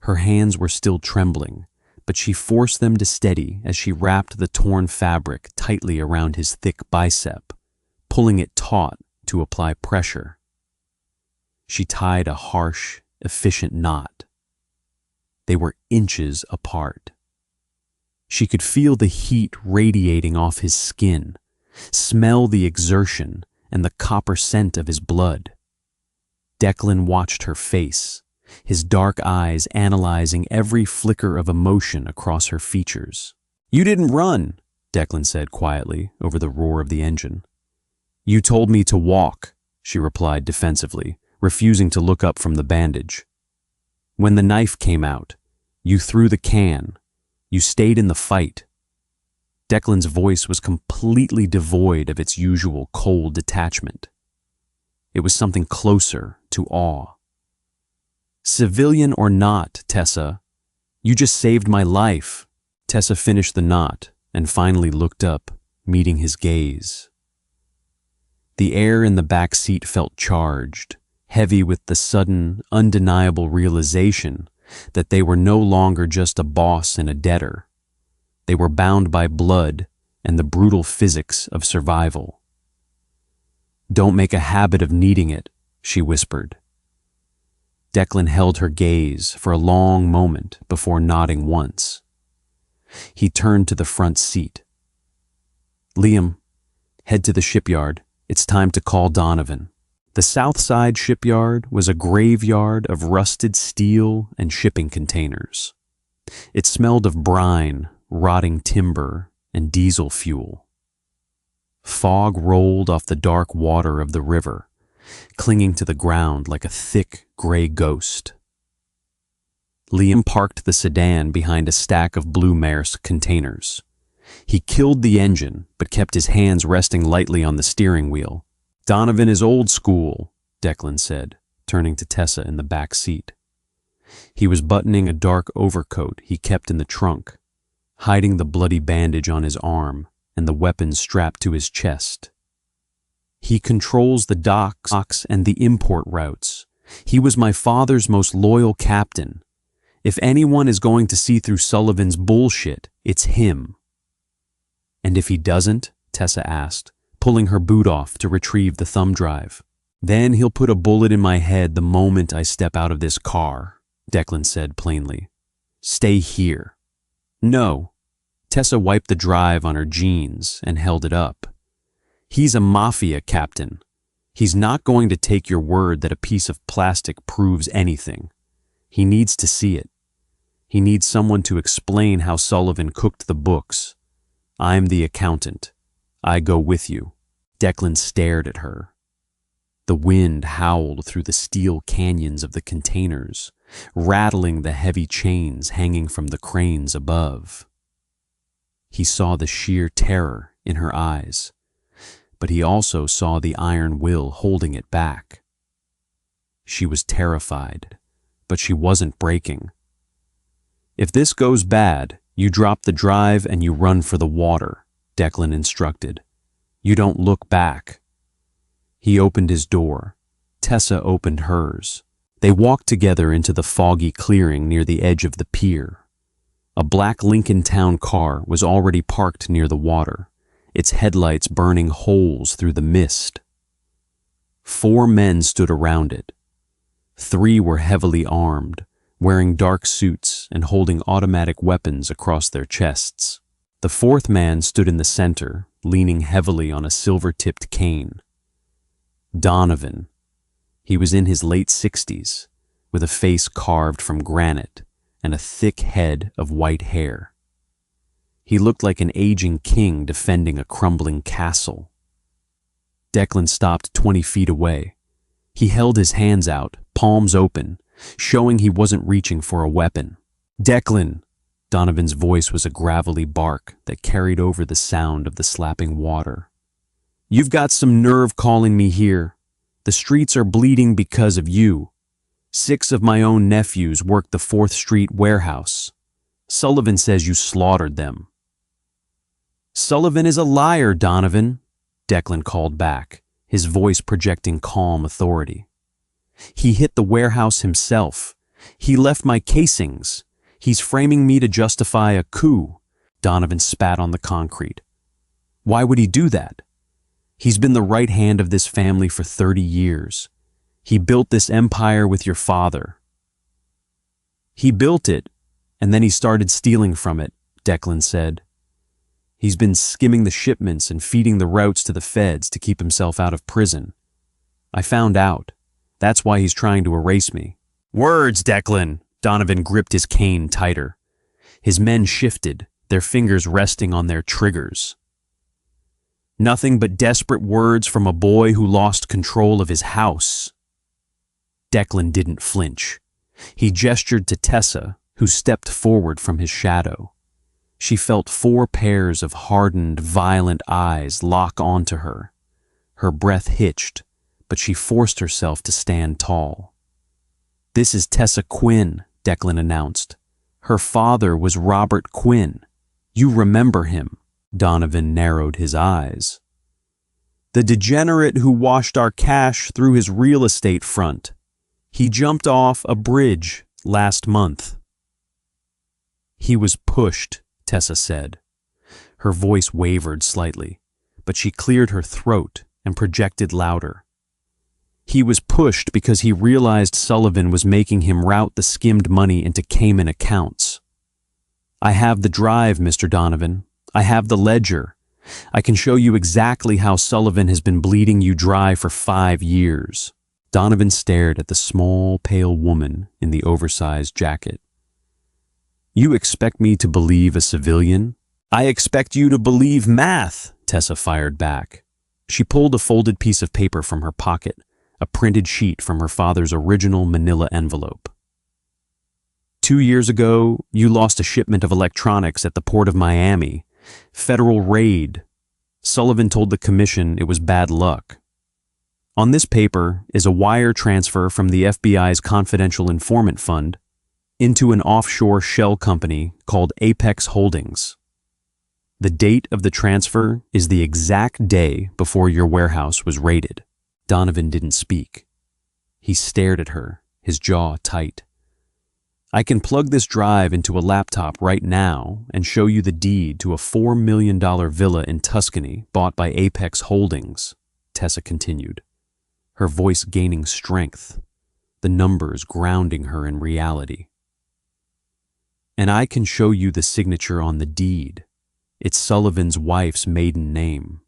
Her hands were still trembling, but she forced them to steady as she wrapped the torn fabric tightly around his thick bicep, pulling it taut to apply pressure. She tied a harsh, efficient knot. They were inches apart. She could feel the heat radiating off his skin, smell the exertion and the copper scent of his blood. Declan watched her face, his dark eyes analyzing every flicker of emotion across her features. "You didn't run," Declan said quietly over the roar of the engine. "You told me to walk," she replied defensively, refusing to look up from the bandage. "When the knife came out, you threw the can. You stayed in the fight." Declan's voice was completely devoid of its usual cold detachment. It was something closer to awe. Civilian or not, Tessa, you just saved my life. Tessa finished the knot and finally looked up, meeting his gaze. The air in the back seat felt charged, heavy with the sudden, undeniable realization that they were no longer just a boss and a debtor. They were bound by blood and the brutal physics of survival. "Don't make a habit of needing it," she whispered. Declan held her gaze for a long moment before nodding once. He turned to the front seat. "Liam, head to the shipyard. It's time to call Donovan." The South Side shipyard was a graveyard of rusted steel and shipping containers. It smelled of brine, rotting timber, and diesel fuel. Fog rolled off the dark water of the river, clinging to the ground like a thick gray ghost. Liam parked the sedan behind a stack of Blue Maersk containers. He killed the engine, but kept his hands resting lightly on the steering wheel. "Donovan is old school," Declan said, turning to Tessa in the back seat. He was buttoning a dark overcoat he kept in the trunk, hiding the bloody bandage on his arm and the weapon strapped to his chest. "He controls the docks and the import routes. He was my father's most loyal captain. If anyone is going to see through Sullivan's bullshit, it's him." "And if he doesn't?" Tessa asked, pulling her boot off to retrieve the thumb drive. "Then he'll put a bullet in my head the moment I step out of this car," Declan said plainly. "Stay here." "No." Tessa wiped the drive on her jeans and held it up. "He's a mafia captain. He's not going to take your word that a piece of plastic proves anything. He needs to see it. He needs someone to explain how Sullivan cooked the books. I'm the accountant. I go with you." Declan stared at her. The wind howled through the steel canyons of the containers, rattling the heavy chains hanging from the cranes above. He saw the sheer terror in her eyes, but he also saw the iron will holding it back. She was terrified, but she wasn't breaking. "If this goes bad, you drop the drive and you run for the water," Declan instructed. "You don't look back." He opened his door. Tessa opened hers. They walked together into the foggy clearing near the edge of the pier. A black Lincoln Town car was already parked near the water, its headlights burning holes through the mist. 4 men stood around it. 3 were heavily armed, wearing dark suits and holding automatic weapons across their chests. The 4th man stood in the center, leaning heavily on a silver-tipped cane. Donovan. He was in his late 60s, with a face carved from granite and a thick head of white hair. He looked like an aging king defending a crumbling castle. Declan stopped 20 feet away. He held his hands out, palms open, showing he wasn't reaching for a weapon. "Declan!" Donovan's voice was a gravelly bark that carried over the sound of the slapping water. "You've got some nerve calling me here. The streets are bleeding because of you. 6 of my own nephews work the 4th Street warehouse. Sullivan says you slaughtered them." "Sullivan is a liar, Donovan," Declan called back, his voice projecting calm authority. "He hit the warehouse himself. He left my casings. He's framing me to justify a coup." Donovan spat on the concrete. "Why would he do that? He's been the right hand of this family for 30 years. He built this empire with your father." "He built it, and then he started stealing from it," Declan said. "He's been skimming the shipments and feeding the routes to the feds to keep himself out of prison. I found out. That's why he's trying to erase me." "Words, Declan!" Donovan gripped his cane tighter. His men shifted, their fingers resting on their triggers. "Nothing but desperate words from a boy who lost control of his house." Declan didn't flinch. He gestured to Tessa, who stepped forward from his shadow. She felt 4 pairs of hardened, violent eyes lock onto her. Her breath hitched, but she forced herself to stand tall. "This is Tessa Quinn," Declan announced. "Her father was Robert Quinn. You remember him." Donovan narrowed his eyes. "The degenerate who washed our cash through his real estate front. He jumped off a bridge last month." "He was pushed," Tessa said. Her voice wavered slightly, but she cleared her throat and projected louder. "He was pushed because he realized Sullivan was making him route the skimmed money into Cayman accounts. I have the drive, Mr. Donovan. I have the ledger. I can show you exactly how Sullivan has been bleeding you dry for 5 years." Donovan stared at the small, pale woman in the oversized jacket. "You expect me to believe a civilian?" "I expect you to believe math," Tessa fired back. She pulled a folded piece of paper from her pocket, a printed sheet from her father's original manila envelope. "2 years ago, you lost a shipment of electronics at the port of Miami. Federal raid. Sullivan told the commission it was bad luck. On this paper is a wire transfer from the FBI's confidential informant fund into an offshore shell company called Apex Holdings. The date of the transfer is the exact day before your warehouse was raided." Donovan didn't speak. He stared at her, his jaw tight. "I can plug this drive into a laptop right now and show you the deed to a $4 million villa in Tuscany bought by Apex Holdings," Tessa continued, her voice gaining strength, the numbers grounding her in reality. "And I can show you the signature on the deed. It's Sullivan's wife's maiden name."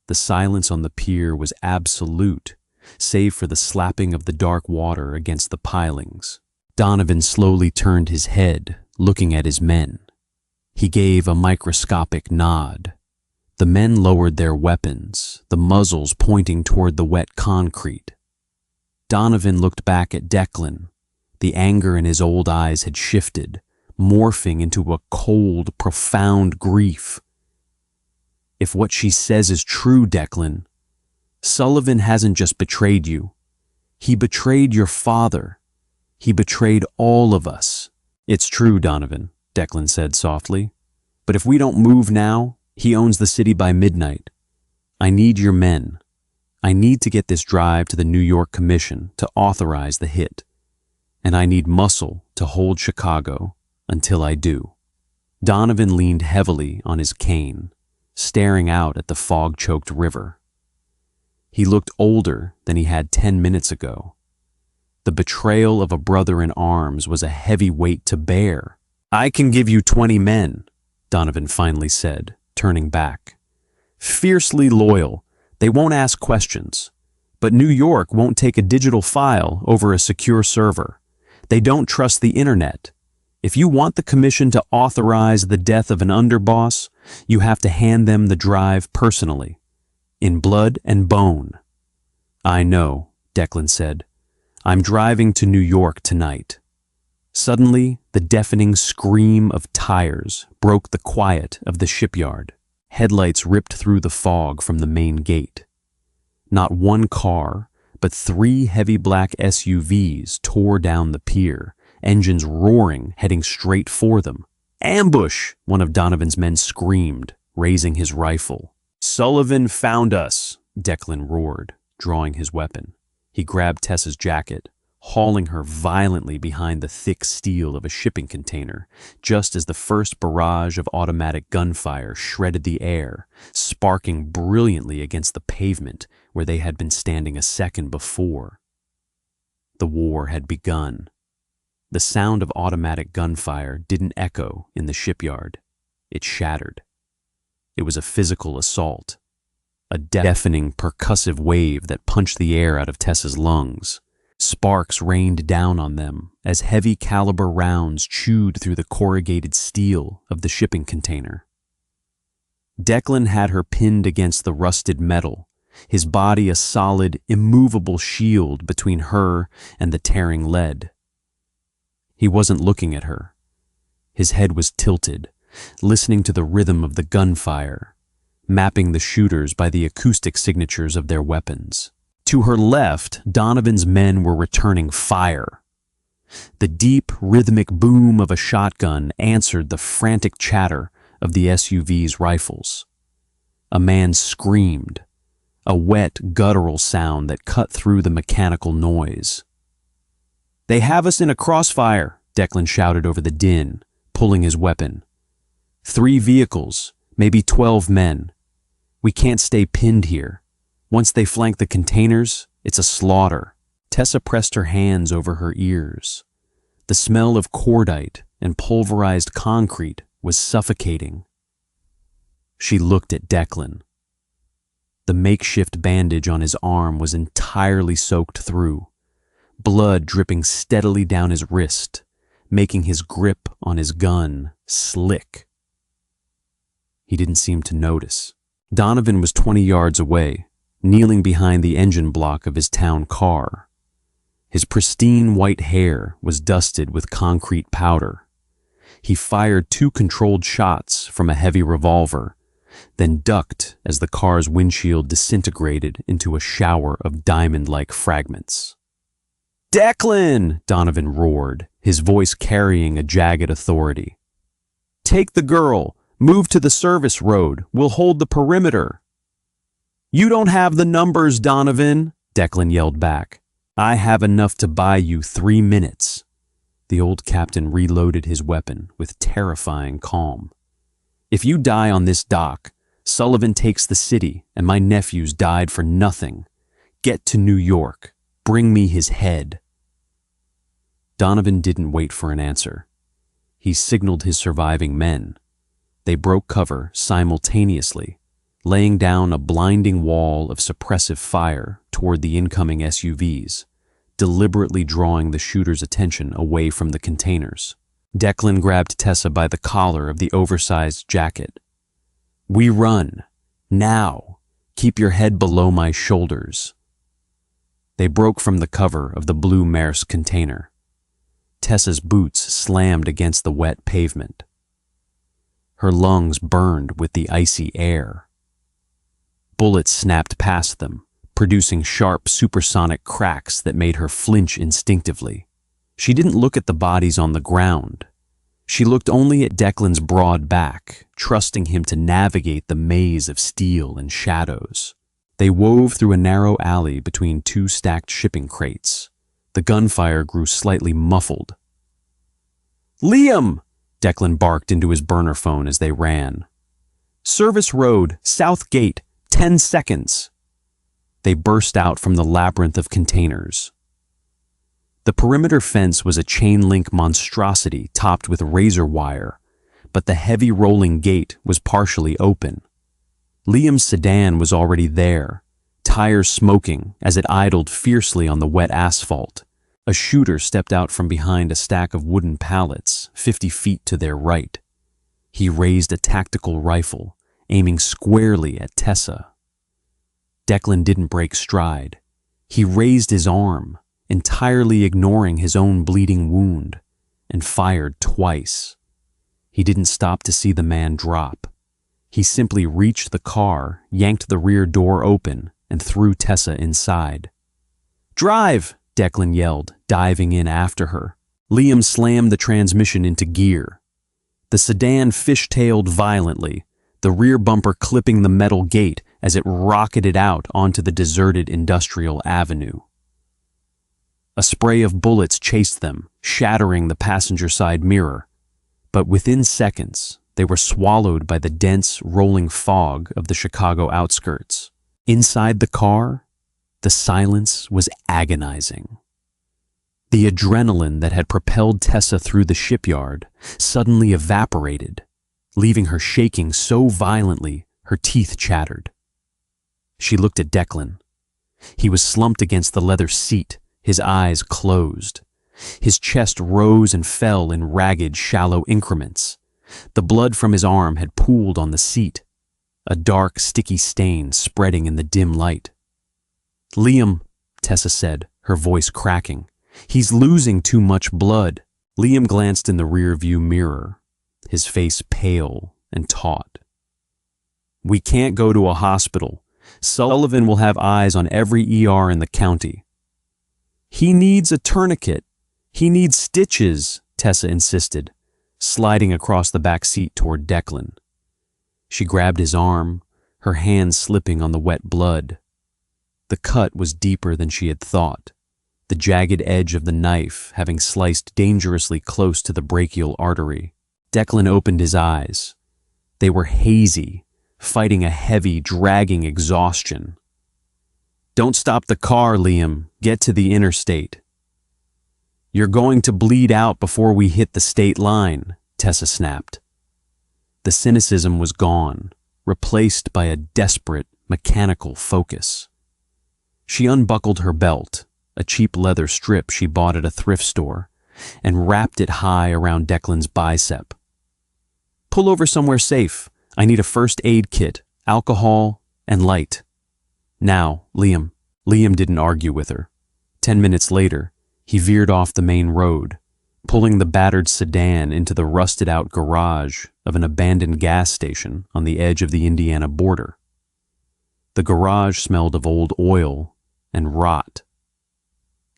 The silence on the pier was absolute, save for the slapping of the dark water against the pilings. Donovan slowly turned his head, looking at his men. He gave a microscopic nod. The men lowered their weapons, the muzzles pointing toward the wet concrete. Donovan looked back at Declan. The anger in his old eyes had shifted, morphing into a cold, profound grief. "If what she says is true, Declan, Sullivan hasn't just betrayed you. He betrayed your father. He betrayed all of us." "It's true, Donovan," Declan said softly. "But if we don't move now, he owns the city by midnight. I need your men. I need to get this drive to the New York Commission to authorize the hit. And I need muscle to hold Chicago until I do." Donovan leaned heavily on his cane, staring out at the fog-choked river. He looked older than he had 10 minutes ago. The betrayal of a brother in arms was a heavy weight to bear. "I can give you 20 men," Donovan finally said, turning back. "Fiercely loyal. They won't ask questions. But New York won't take a digital file over a secure server. They don't trust the internet. If you want the commission to authorize the death of an underboss, you have to hand them the drive personally, in blood and bone." "I know," Declan said. "I'm driving to New York tonight." Suddenly, the deafening scream of tires broke the quiet of the shipyard. Headlights ripped through the fog from the main gate. Not one car, but 3 heavy black SUVs tore down the pier, engines roaring, heading straight for them. "Ambush!" one of Donovan's men screamed, raising his rifle. "Sullivan found us!" Declan roared, drawing his weapon. He grabbed Tessa's jacket, hauling her violently behind the thick steel of a shipping container, just as the first barrage of automatic gunfire shredded the air, sparking brilliantly against the pavement where they had been standing a second before. The war had begun. The sound of automatic gunfire didn't echo in the shipyard. It shattered. It was a physical assault, a deafening percussive wave that punched the air out of Tessa's lungs. Sparks rained down on them as heavy caliber rounds chewed through the corrugated steel of the shipping container. Declan had her pinned against the rusted metal, his body a solid, immovable shield between her and the tearing lead. He wasn't looking at her. His head was tilted, listening to the rhythm of the gunfire, mapping the shooters by the acoustic signatures of their weapons. To her left, Donovan's men were returning fire. The deep, rhythmic boom of a shotgun answered the frantic chatter of the SUV's rifles. A man screamed, a wet, guttural sound that cut through the mechanical noise. "They have us in a crossfire," Declan shouted over the din, pulling his weapon. "3 vehicles, maybe 12 men. We can't stay pinned here. Once they flank the containers, it's a slaughter." Tessa pressed her hands over her ears. The smell of cordite and pulverized concrete was suffocating. She looked at Declan. The makeshift bandage on his arm was entirely soaked through, blood dripping steadily down his wrist, making his grip on his gun slick. He didn't seem to notice. Donovan was 20 yards away, kneeling behind the engine block of his town car. His pristine white hair was dusted with concrete powder. He fired 2 controlled shots from a heavy revolver, then ducked as the car's windshield disintegrated into a shower of diamond-like fragments. "Declan!" Donovan roared, his voice carrying a jagged authority. "Take the girl. Move to the service road. We'll hold the perimeter." "You don't have the numbers, Donovan," Declan yelled back. "I have enough to buy you 3 minutes." The old captain reloaded his weapon with terrifying calm. "If you die on this dock, Sullivan takes the city and my nephews died for nothing. Get to New York. Bring me his head." Donovan didn't wait for an answer. He signaled his surviving men. They broke cover simultaneously, laying down a blinding wall of suppressive fire toward the incoming SUVs, deliberately drawing the shooter's attention away from the containers. Declan grabbed Tessa by the collar of the oversized jacket. "We run. Now. Keep your head below my shoulders." They broke from the cover of the blue Maersk container. Tessa's boots slammed against the wet pavement. Her lungs burned with the icy air. Bullets snapped past them, producing sharp supersonic cracks that made her flinch instinctively. She didn't look at the bodies on the ground. She looked only at Declan's broad back, trusting him to navigate the maze of steel and shadows. They wove through a narrow alley between 2 stacked shipping crates. The gunfire grew slightly muffled. "Liam!" Declan barked into his burner phone as they ran. "Service Road, South Gate, 10 seconds." They burst out from the labyrinth of containers. The perimeter fence was a chain-link monstrosity topped with razor wire, but the heavy rolling gate was partially open. Liam's sedan was already there, tires smoking as it idled fiercely on the wet asphalt. A shooter stepped out from behind a stack of wooden pallets 50 feet to their right. He raised a tactical rifle, aiming squarely at Tessa. Declan didn't break stride. He raised his arm, entirely ignoring his own bleeding wound, and fired twice. He didn't stop to see the man drop. He simply reached the car, yanked the rear door open, and threw Tessa inside. "Drive!" Declan yelled, diving in after her. Liam slammed the transmission into gear. The sedan fishtailed violently, the rear bumper clipping the metal gate as it rocketed out onto the deserted industrial avenue. A spray of bullets chased them, shattering the passenger side mirror. But within seconds, they were swallowed by the dense, rolling fog of the Chicago outskirts. Inside the car, the silence was agonizing. The adrenaline that had propelled Tessa through the shipyard suddenly evaporated, leaving her shaking so violently her teeth chattered. She looked at Declan. He was slumped against the leather seat, his eyes closed. His chest rose and fell in ragged, shallow increments. The blood from his arm had pooled on the seat, a dark, sticky stain spreading in the dim light. "Liam," Tessa said, her voice cracking. "He's losing too much blood." Liam glanced in the rear-view mirror, his face pale and taut. "We can't go to a hospital. Sullivan will have eyes on every ER in the county. He needs a tourniquet. He needs stitches, Tessa insisted, sliding across the back seat toward Declan. She grabbed his arm, her hand slipping on the wet blood. The cut was deeper than she had thought, the jagged edge of the knife having sliced dangerously close to the brachial artery. Declan opened his eyes. They were hazy, fighting a heavy, dragging exhaustion. "Don't stop the car, Liam. Get to the interstate." "You're going to bleed out before we hit the state line," Tessa snapped. The cynicism was gone, replaced by a desperate, mechanical focus. She unbuckled her belt, a cheap leather strip she bought at a thrift store, and wrapped it high around Declan's bicep. "Pull over somewhere safe. I need a first aid kit, alcohol, and light. Now, Liam." Liam didn't argue with her. 10 minutes later, he veered off the main road, pulling the battered sedan into the rusted-out garage of an abandoned gas station on the edge of the Indiana border. The garage smelled of old oil and rot.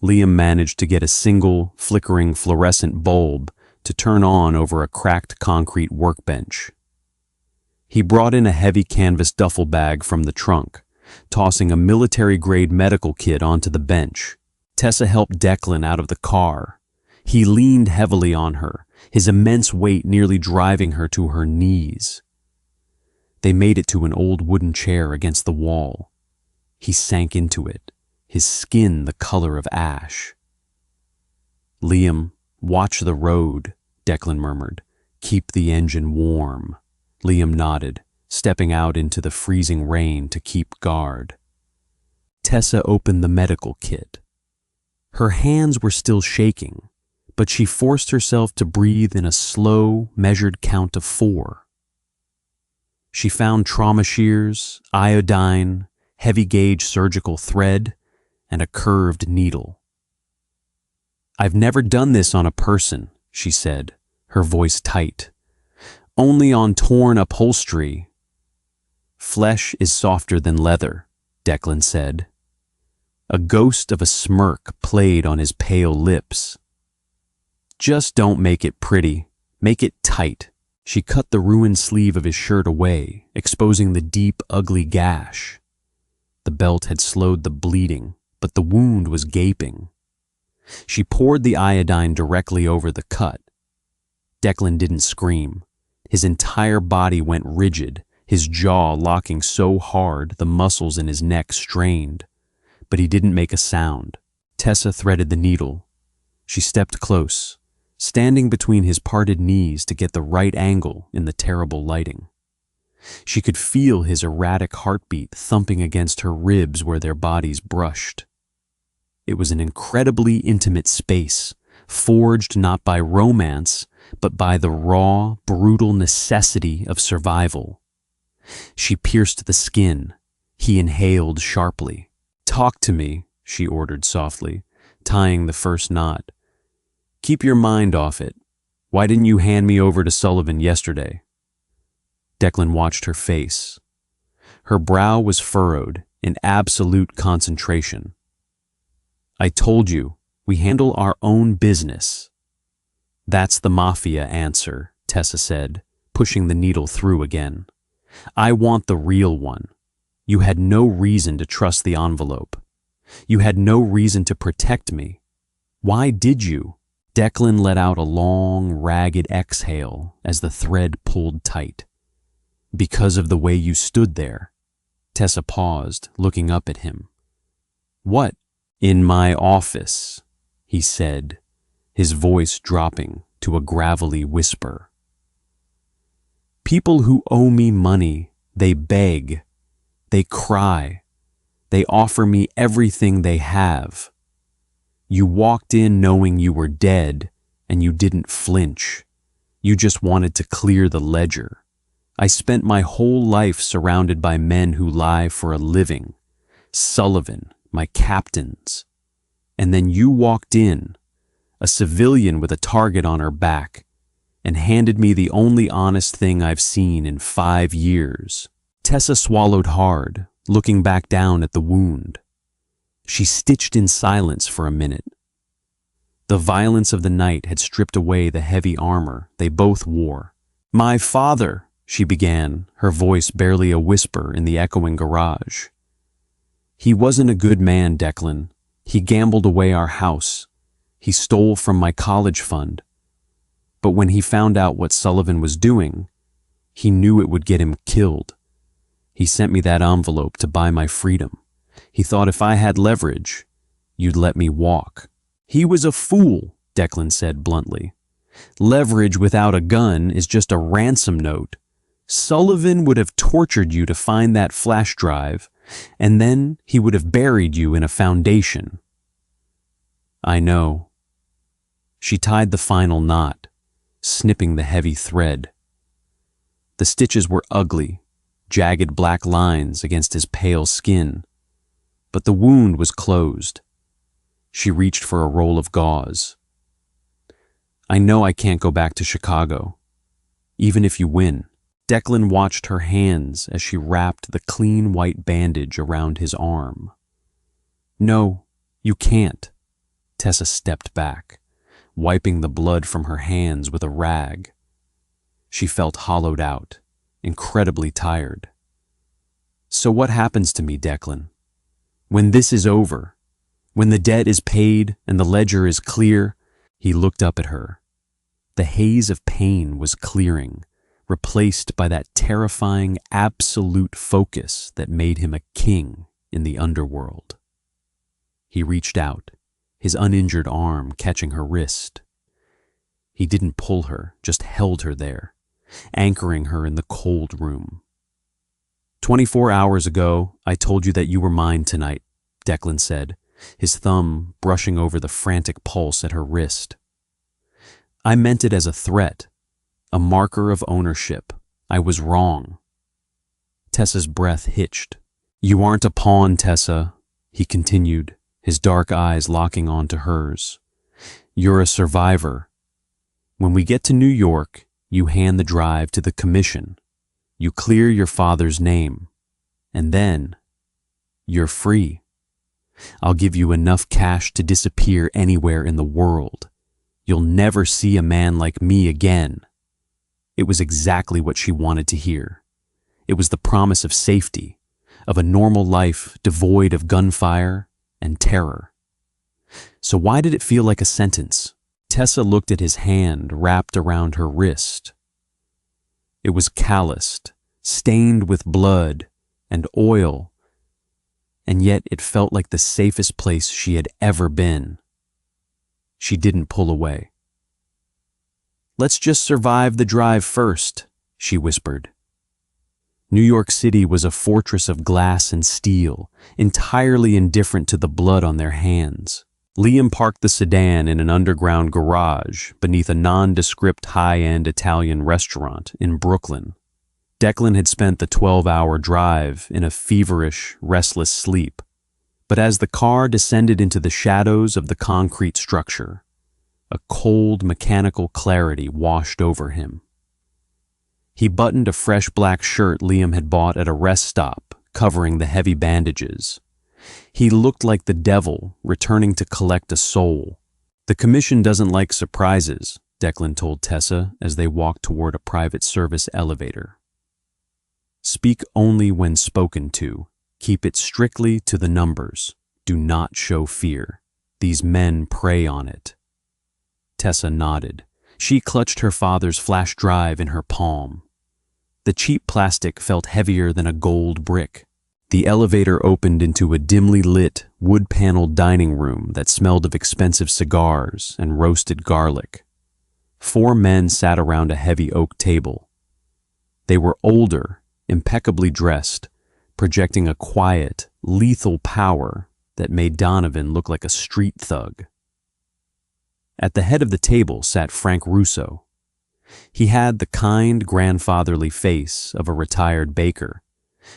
Liam managed to get a single, flickering fluorescent bulb to turn on over a cracked concrete workbench. He brought in a heavy canvas duffel bag from the trunk, tossing a military-grade medical kit onto the bench. Tessa helped Declan out of the car. He leaned heavily on her, his immense weight nearly driving her to her knees. They made it to an old wooden chair against the wall. He sank into it, his skin the color of ash. "Liam, watch the road," Declan murmured. "Keep the engine warm." Liam nodded, stepping out into the freezing rain to keep guard. Tessa opened the medical kit. Her hands were still shaking, but she forced herself to breathe in a slow, measured count of 4. She found trauma shears, iodine, heavy-gauge surgical thread, and a curved needle. "I've never done this on a person," she said, her voice tight. "Only on torn upholstery." "Flesh is softer than leather," Declan said. A ghost of a smirk played on his pale lips. "Just don't make it pretty. Make it tight." She cut the ruined sleeve of his shirt away, exposing the deep, ugly gash. The belt had slowed the bleeding, but the wound was gaping. She poured the iodine directly over the cut. Declan didn't scream. His entire body went rigid, his jaw locking so hard the muscles in his neck strained. But he didn't make a sound. Tessa threaded the needle. She stepped close, standing between his parted knees to get the right angle in the terrible lighting. She could feel his erratic heartbeat thumping against her ribs where their bodies brushed. It was an incredibly intimate space, forged not by romance, but by the raw, brutal necessity of survival. She pierced the skin. He inhaled sharply. "Talk to me," she ordered softly, tying the first knot. "Keep your mind off it. Why didn't you hand me over to Sullivan yesterday?" Declan watched her face. Her brow was furrowed in absolute concentration. "I told you, we handle our own business." "That's the mafia answer," Tessa said, pushing the needle through again. "I want the real one. You had no reason to trust the envelope. You had no reason to protect me. Why did you?" Declan let out a long, ragged exhale as the thread pulled tight. "Because of the way you stood there." Tessa paused, looking up at him. "What?" "In my office," he said, his voice dropping to a gravelly whisper. "People who owe me money, they beg. They cry. They offer me everything they have. You walked in knowing you were dead, and you didn't flinch. You just wanted to clear the ledger. I spent my whole life surrounded by men who lie for a living. Sullivan, my captains. And then you walked in, a civilian with a target on her back, and handed me the only honest thing I've seen in 5 years. Tessa swallowed hard, looking back down at the wound. She stitched in silence for a minute. The violence of the night had stripped away the heavy armor they both wore. "My father," she began, her voice barely a whisper in the echoing garage. "He wasn't a good man, Declan. He gambled away our house. He stole from my college fund. But when he found out what Sullivan was doing, he knew it would get him killed. He sent me that envelope to buy my freedom. He thought if I had leverage, you'd let me walk." "He was a fool," Declan said bluntly. "Leverage without a gun is just a ransom note. Sullivan would have tortured you to find that flash drive, and then he would have buried you in a foundation." "I know." She tied the final knot, snipping the heavy thread. The stitches were ugly, jagged black lines against his pale skin, but the wound was closed. She reached for a roll of gauze. "I know I can't go back to Chicago, even if you win." Declan watched her hands as she wrapped the clean white bandage around his arm. "No, you can't." Tessa stepped back, wiping the blood from her hands with a rag. She felt hollowed out, incredibly tired. "So what happens to me, Declan? When this is over? When the debt is paid and the ledger is clear?" He looked up at her. The haze of pain was clearing, replaced by that terrifying absolute focus that made him a king in the underworld. He reached out, his uninjured arm catching her wrist. He didn't pull her, just held her there, anchoring her in the cold room. 24 hours ago, I told you that you were mine tonight," Declan said, his thumb brushing over the frantic pulse at her wrist. "I meant it as a threat, a marker of ownership. I was wrong." Tessa's breath hitched. "You aren't a pawn, Tessa," he continued, his dark eyes locking onto hers. "You're a survivor. When we get to New York, you hand the drive to the commission. You clear your father's name. And then, you're free. I'll give you enough cash to disappear anywhere in the world. You'll never see a man like me again." It was exactly what she wanted to hear. It was the promise of safety, of a normal life devoid of gunfire and terror. So why did it feel like a sentence? Tessa looked at his hand wrapped around her wrist. It was calloused, stained with blood and oil, and yet it felt like the safest place she had ever been. She didn't pull away. "Let's just survive the drive first," she whispered. New York City was a fortress of glass and steel, entirely indifferent to the blood on their hands. Liam parked the sedan in an underground garage beneath a nondescript high-end Italian restaurant in Brooklyn. Declan had spent the 12-hour drive in a feverish, restless sleep, but as the car descended into the shadows of the concrete structure, a cold, mechanical clarity washed over him. He buttoned a fresh black shirt Liam had bought at a rest stop, covering the heavy bandages. He looked like the devil returning to collect a soul. "The commission doesn't like surprises," Declan told Tessa as they walked toward a private service elevator. "Speak only when spoken to. Keep it strictly to the numbers. Do not show fear. These men prey on it." Tessa nodded. She clutched her father's flash drive in her palm. The cheap plastic felt heavier than a gold brick. The elevator opened into a dimly lit, wood-paneled dining room that smelled of expensive cigars and roasted garlic. 4 men sat around a heavy oak table. They were older, impeccably dressed, projecting a quiet, lethal power that made Donovan look like a street thug. At the head of the table sat Frank Russo. He had the kind, grandfatherly face of a retired baker,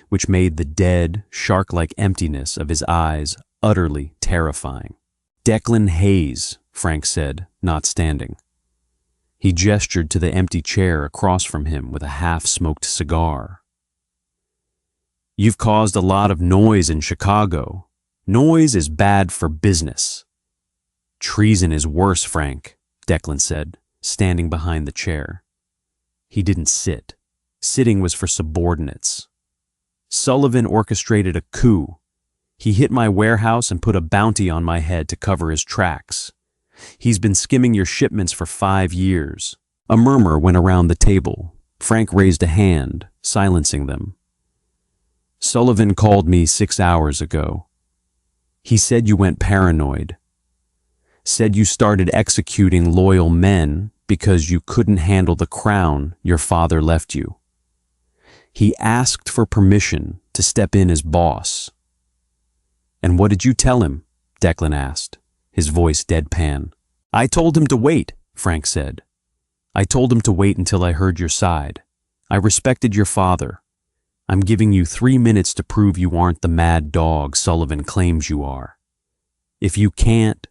which made the dead, shark-like emptiness of his eyes utterly terrifying. "Declan Hayes," Frank said, not standing. He gestured to the empty chair across from him with a half-smoked cigar. You've caused a lot of noise in Chicago. Noise is bad for business. Treason is worse, Frank, Declan said, standing behind the chair. He didn't sit. Sitting was for subordinates. Sullivan orchestrated a coup. He hit my warehouse and put a bounty on my head to cover his tracks. He's been skimming your shipments for 5 years. A murmur went around the table. Frank raised a hand, silencing them. Sullivan called me 6 hours ago. He said you went paranoid. Said you started executing loyal men because you couldn't handle the crown your father left you. He asked for permission to step in as boss. And what did you tell him? Declan asked, his voice deadpan. I told him to wait, Frank said. I told him to wait until I heard your side. I respected your father. I'm giving you 3 minutes to prove you aren't the mad dog Sullivan claims you are. If you can't,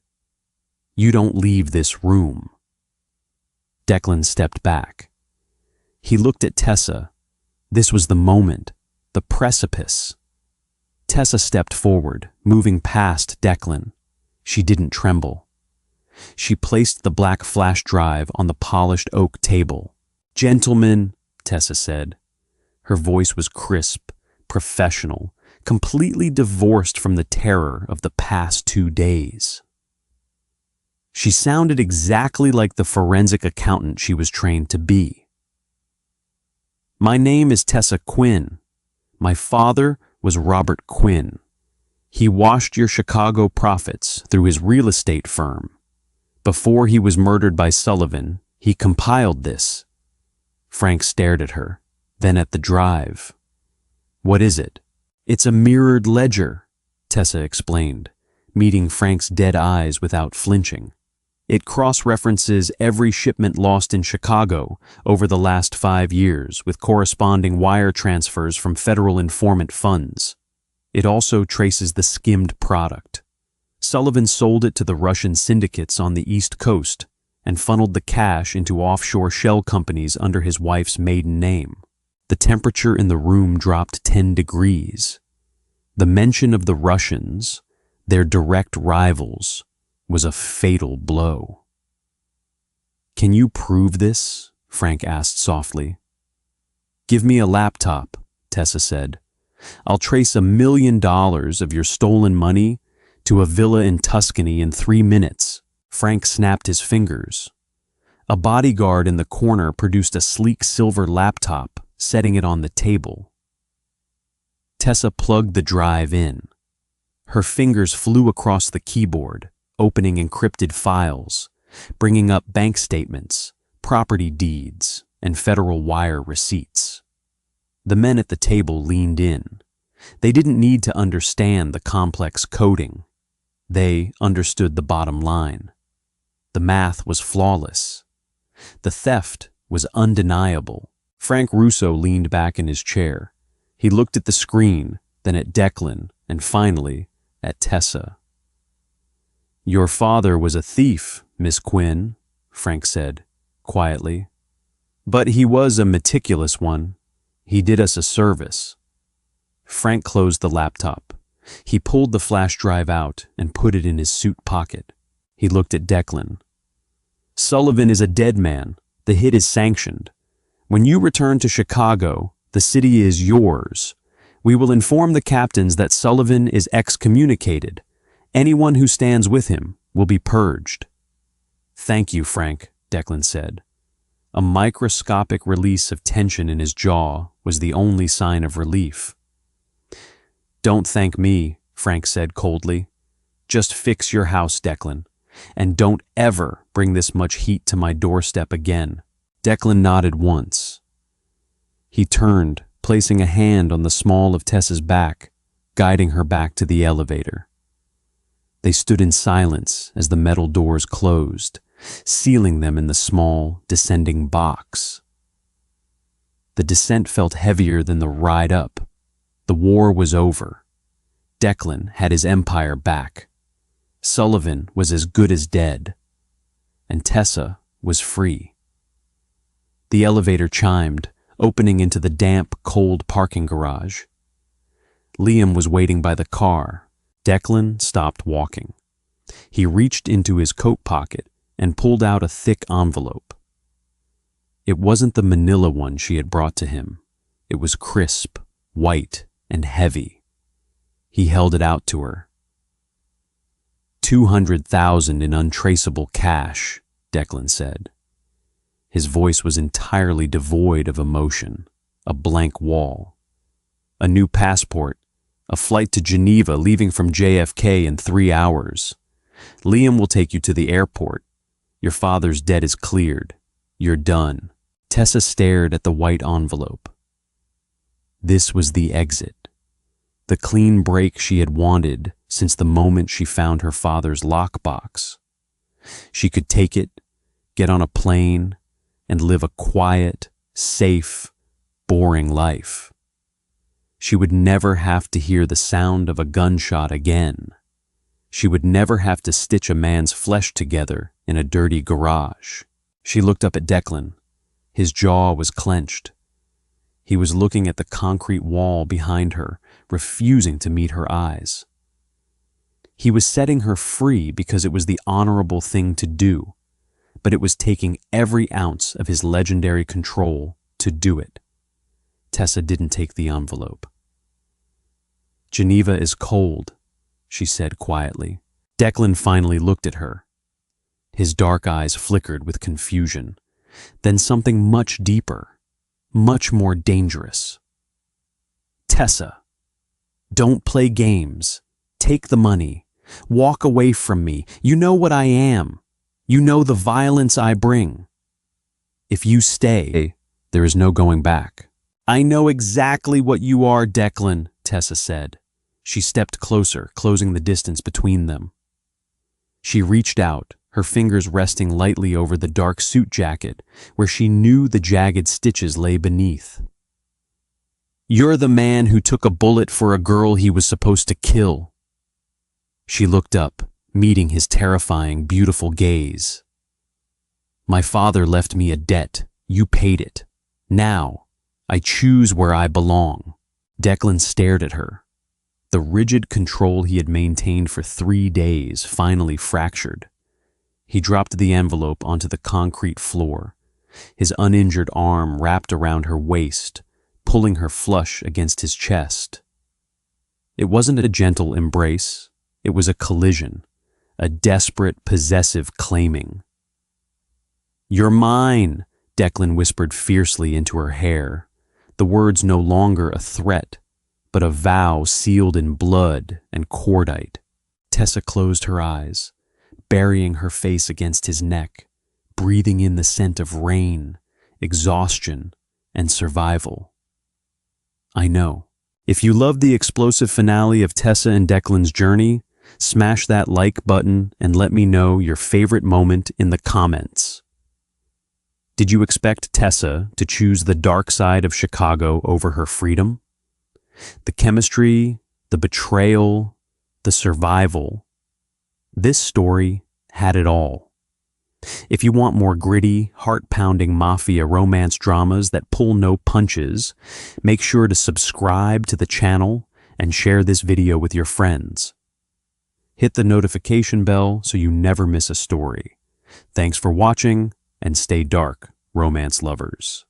you don't leave this room. Declan stepped back. He looked at Tessa. This was the moment, the precipice. Tessa stepped forward, moving past Declan. She didn't tremble. She placed the black flash drive on the polished oak table. Gentlemen, Tessa said. Her voice was crisp, professional, completely divorced from the terror of the past 2 days. She sounded exactly like the forensic accountant she was trained to be. My name is Tessa Quinn. My father was Robert Quinn. He washed your Chicago profits through his real estate firm. Before he was murdered by Sullivan, he compiled this. Frank stared at her, then at the drive. What is it? It's a mirrored ledger, Tessa explained, meeting Frank's dead eyes without flinching. It cross-references every shipment lost in Chicago over the last 5 years with corresponding wire transfers from federal informant funds. It also traces the skimmed product. Sullivan sold it to the Russian syndicates on the East Coast and funneled the cash into offshore shell companies under his wife's maiden name. The temperature in the room dropped 10 degrees. The mention of the Russians, their direct rivals, was a fatal blow. Can you prove this? Frank asked softly. Give me a laptop, Tessa said. I'll trace $1 million of your stolen money to a villa in Tuscany in 3 minutes. Frank snapped his fingers. A bodyguard in the corner produced a sleek silver laptop, setting it on the table. Tessa plugged the drive in. Her fingers flew across the keyboard, opening encrypted files, bringing up bank statements, property deeds, and federal wire receipts. The men at the table leaned in. They didn't need to understand the complex coding. They understood the bottom line. The math was flawless. The theft was undeniable. Frank Russo leaned back in his chair. He looked at the screen, then at Declan, and finally at Tessa. Your father was a thief, Miss Quinn, Frank said, quietly. But he was a meticulous one. He did us a service. Frank closed the laptop. He pulled the flash drive out and put it in his suit pocket. He looked at Declan. Sullivan is a dead man. The hit is sanctioned. When you return to Chicago, the city is yours. We will inform the captains that Sullivan is excommunicated. Anyone who stands with him will be purged. Thank you, Frank, Declan said. A microscopic release of tension in his jaw was the only sign of relief. Don't thank me, Frank said coldly. Just fix your house, Declan, and don't ever bring this much heat to my doorstep again. Declan nodded once. He turned, placing a hand on the small of Tessa's back, guiding her back to the elevator. They stood in silence as the metal doors closed, sealing them in the small, descending box. The descent felt heavier than the ride up. The war was over. Declan had his empire back. Sullivan was as good as dead. And Tessa was free. The elevator chimed, opening into the damp, cold parking garage. Liam was waiting by the car. Declan stopped walking. He reached into his coat pocket and pulled out a thick envelope. It wasn't the manila one she had brought to him. It was crisp, white, and heavy. He held it out to her. 200,000 in untraceable cash, Declan said. His voice was entirely devoid of emotion, a blank wall. A new passport, a flight to Geneva leaving from JFK in 3 hours. Liam will take you to the airport. Your father's debt is cleared. You're done. Tessa stared at the white envelope. This was the exit. The clean break she had wanted since the moment she found her father's lockbox. She could take it, get on a plane, and live a quiet, safe, boring life. She would never have to hear the sound of a gunshot again. She would never have to stitch a man's flesh together in a dirty garage. She looked up at Declan. His jaw was clenched. He was looking at the concrete wall behind her, refusing to meet her eyes. He was setting her free because it was the honorable thing to do, but it was taking every ounce of his legendary control to do it. Tessa didn't take the envelope. Geneva is cold, she said quietly. Declan finally looked at her. His dark eyes flickered with confusion. Then something much deeper, much more dangerous. Tessa, don't play games. Take the money. Walk away from me. You know what I am. You know the violence I bring. If you stay, there is no going back. I know exactly what you are, Declan, Tessa said. She stepped closer, closing the distance between them. She reached out, her fingers resting lightly over the dark suit jacket, where she knew the jagged stitches lay beneath. You're the man who took a bullet for a girl he was supposed to kill. She looked up, meeting his terrifying, beautiful gaze. My father left me a debt. You paid it. Now, I choose where I belong. Declan stared at her. The rigid control he had maintained for 3 days finally fractured. He dropped the envelope onto the concrete floor, his uninjured arm wrapped around her waist, pulling her flush against his chest. It wasn't a gentle embrace. It was a collision, a desperate, possessive claiming. You're mine, Declan whispered fiercely into her hair, the words no longer a threat, but a vow sealed in blood and cordite. Tessa closed her eyes, burying her face against his neck, breathing in the scent of rain, exhaustion, and survival. I know. If you loved the explosive finale of Tessa and Declan's journey, smash that like button and let me know your favorite moment in the comments. Did you expect Tessa to choose the dark side of Chicago over her freedom? The chemistry, the betrayal, the survival. This story had it all. If you want more gritty, heart-pounding mafia romance dramas that pull no punches, make sure to subscribe to the channel and share this video with your friends. Hit the notification bell so you never miss a story. Thanks for watching, and stay dark, romance lovers.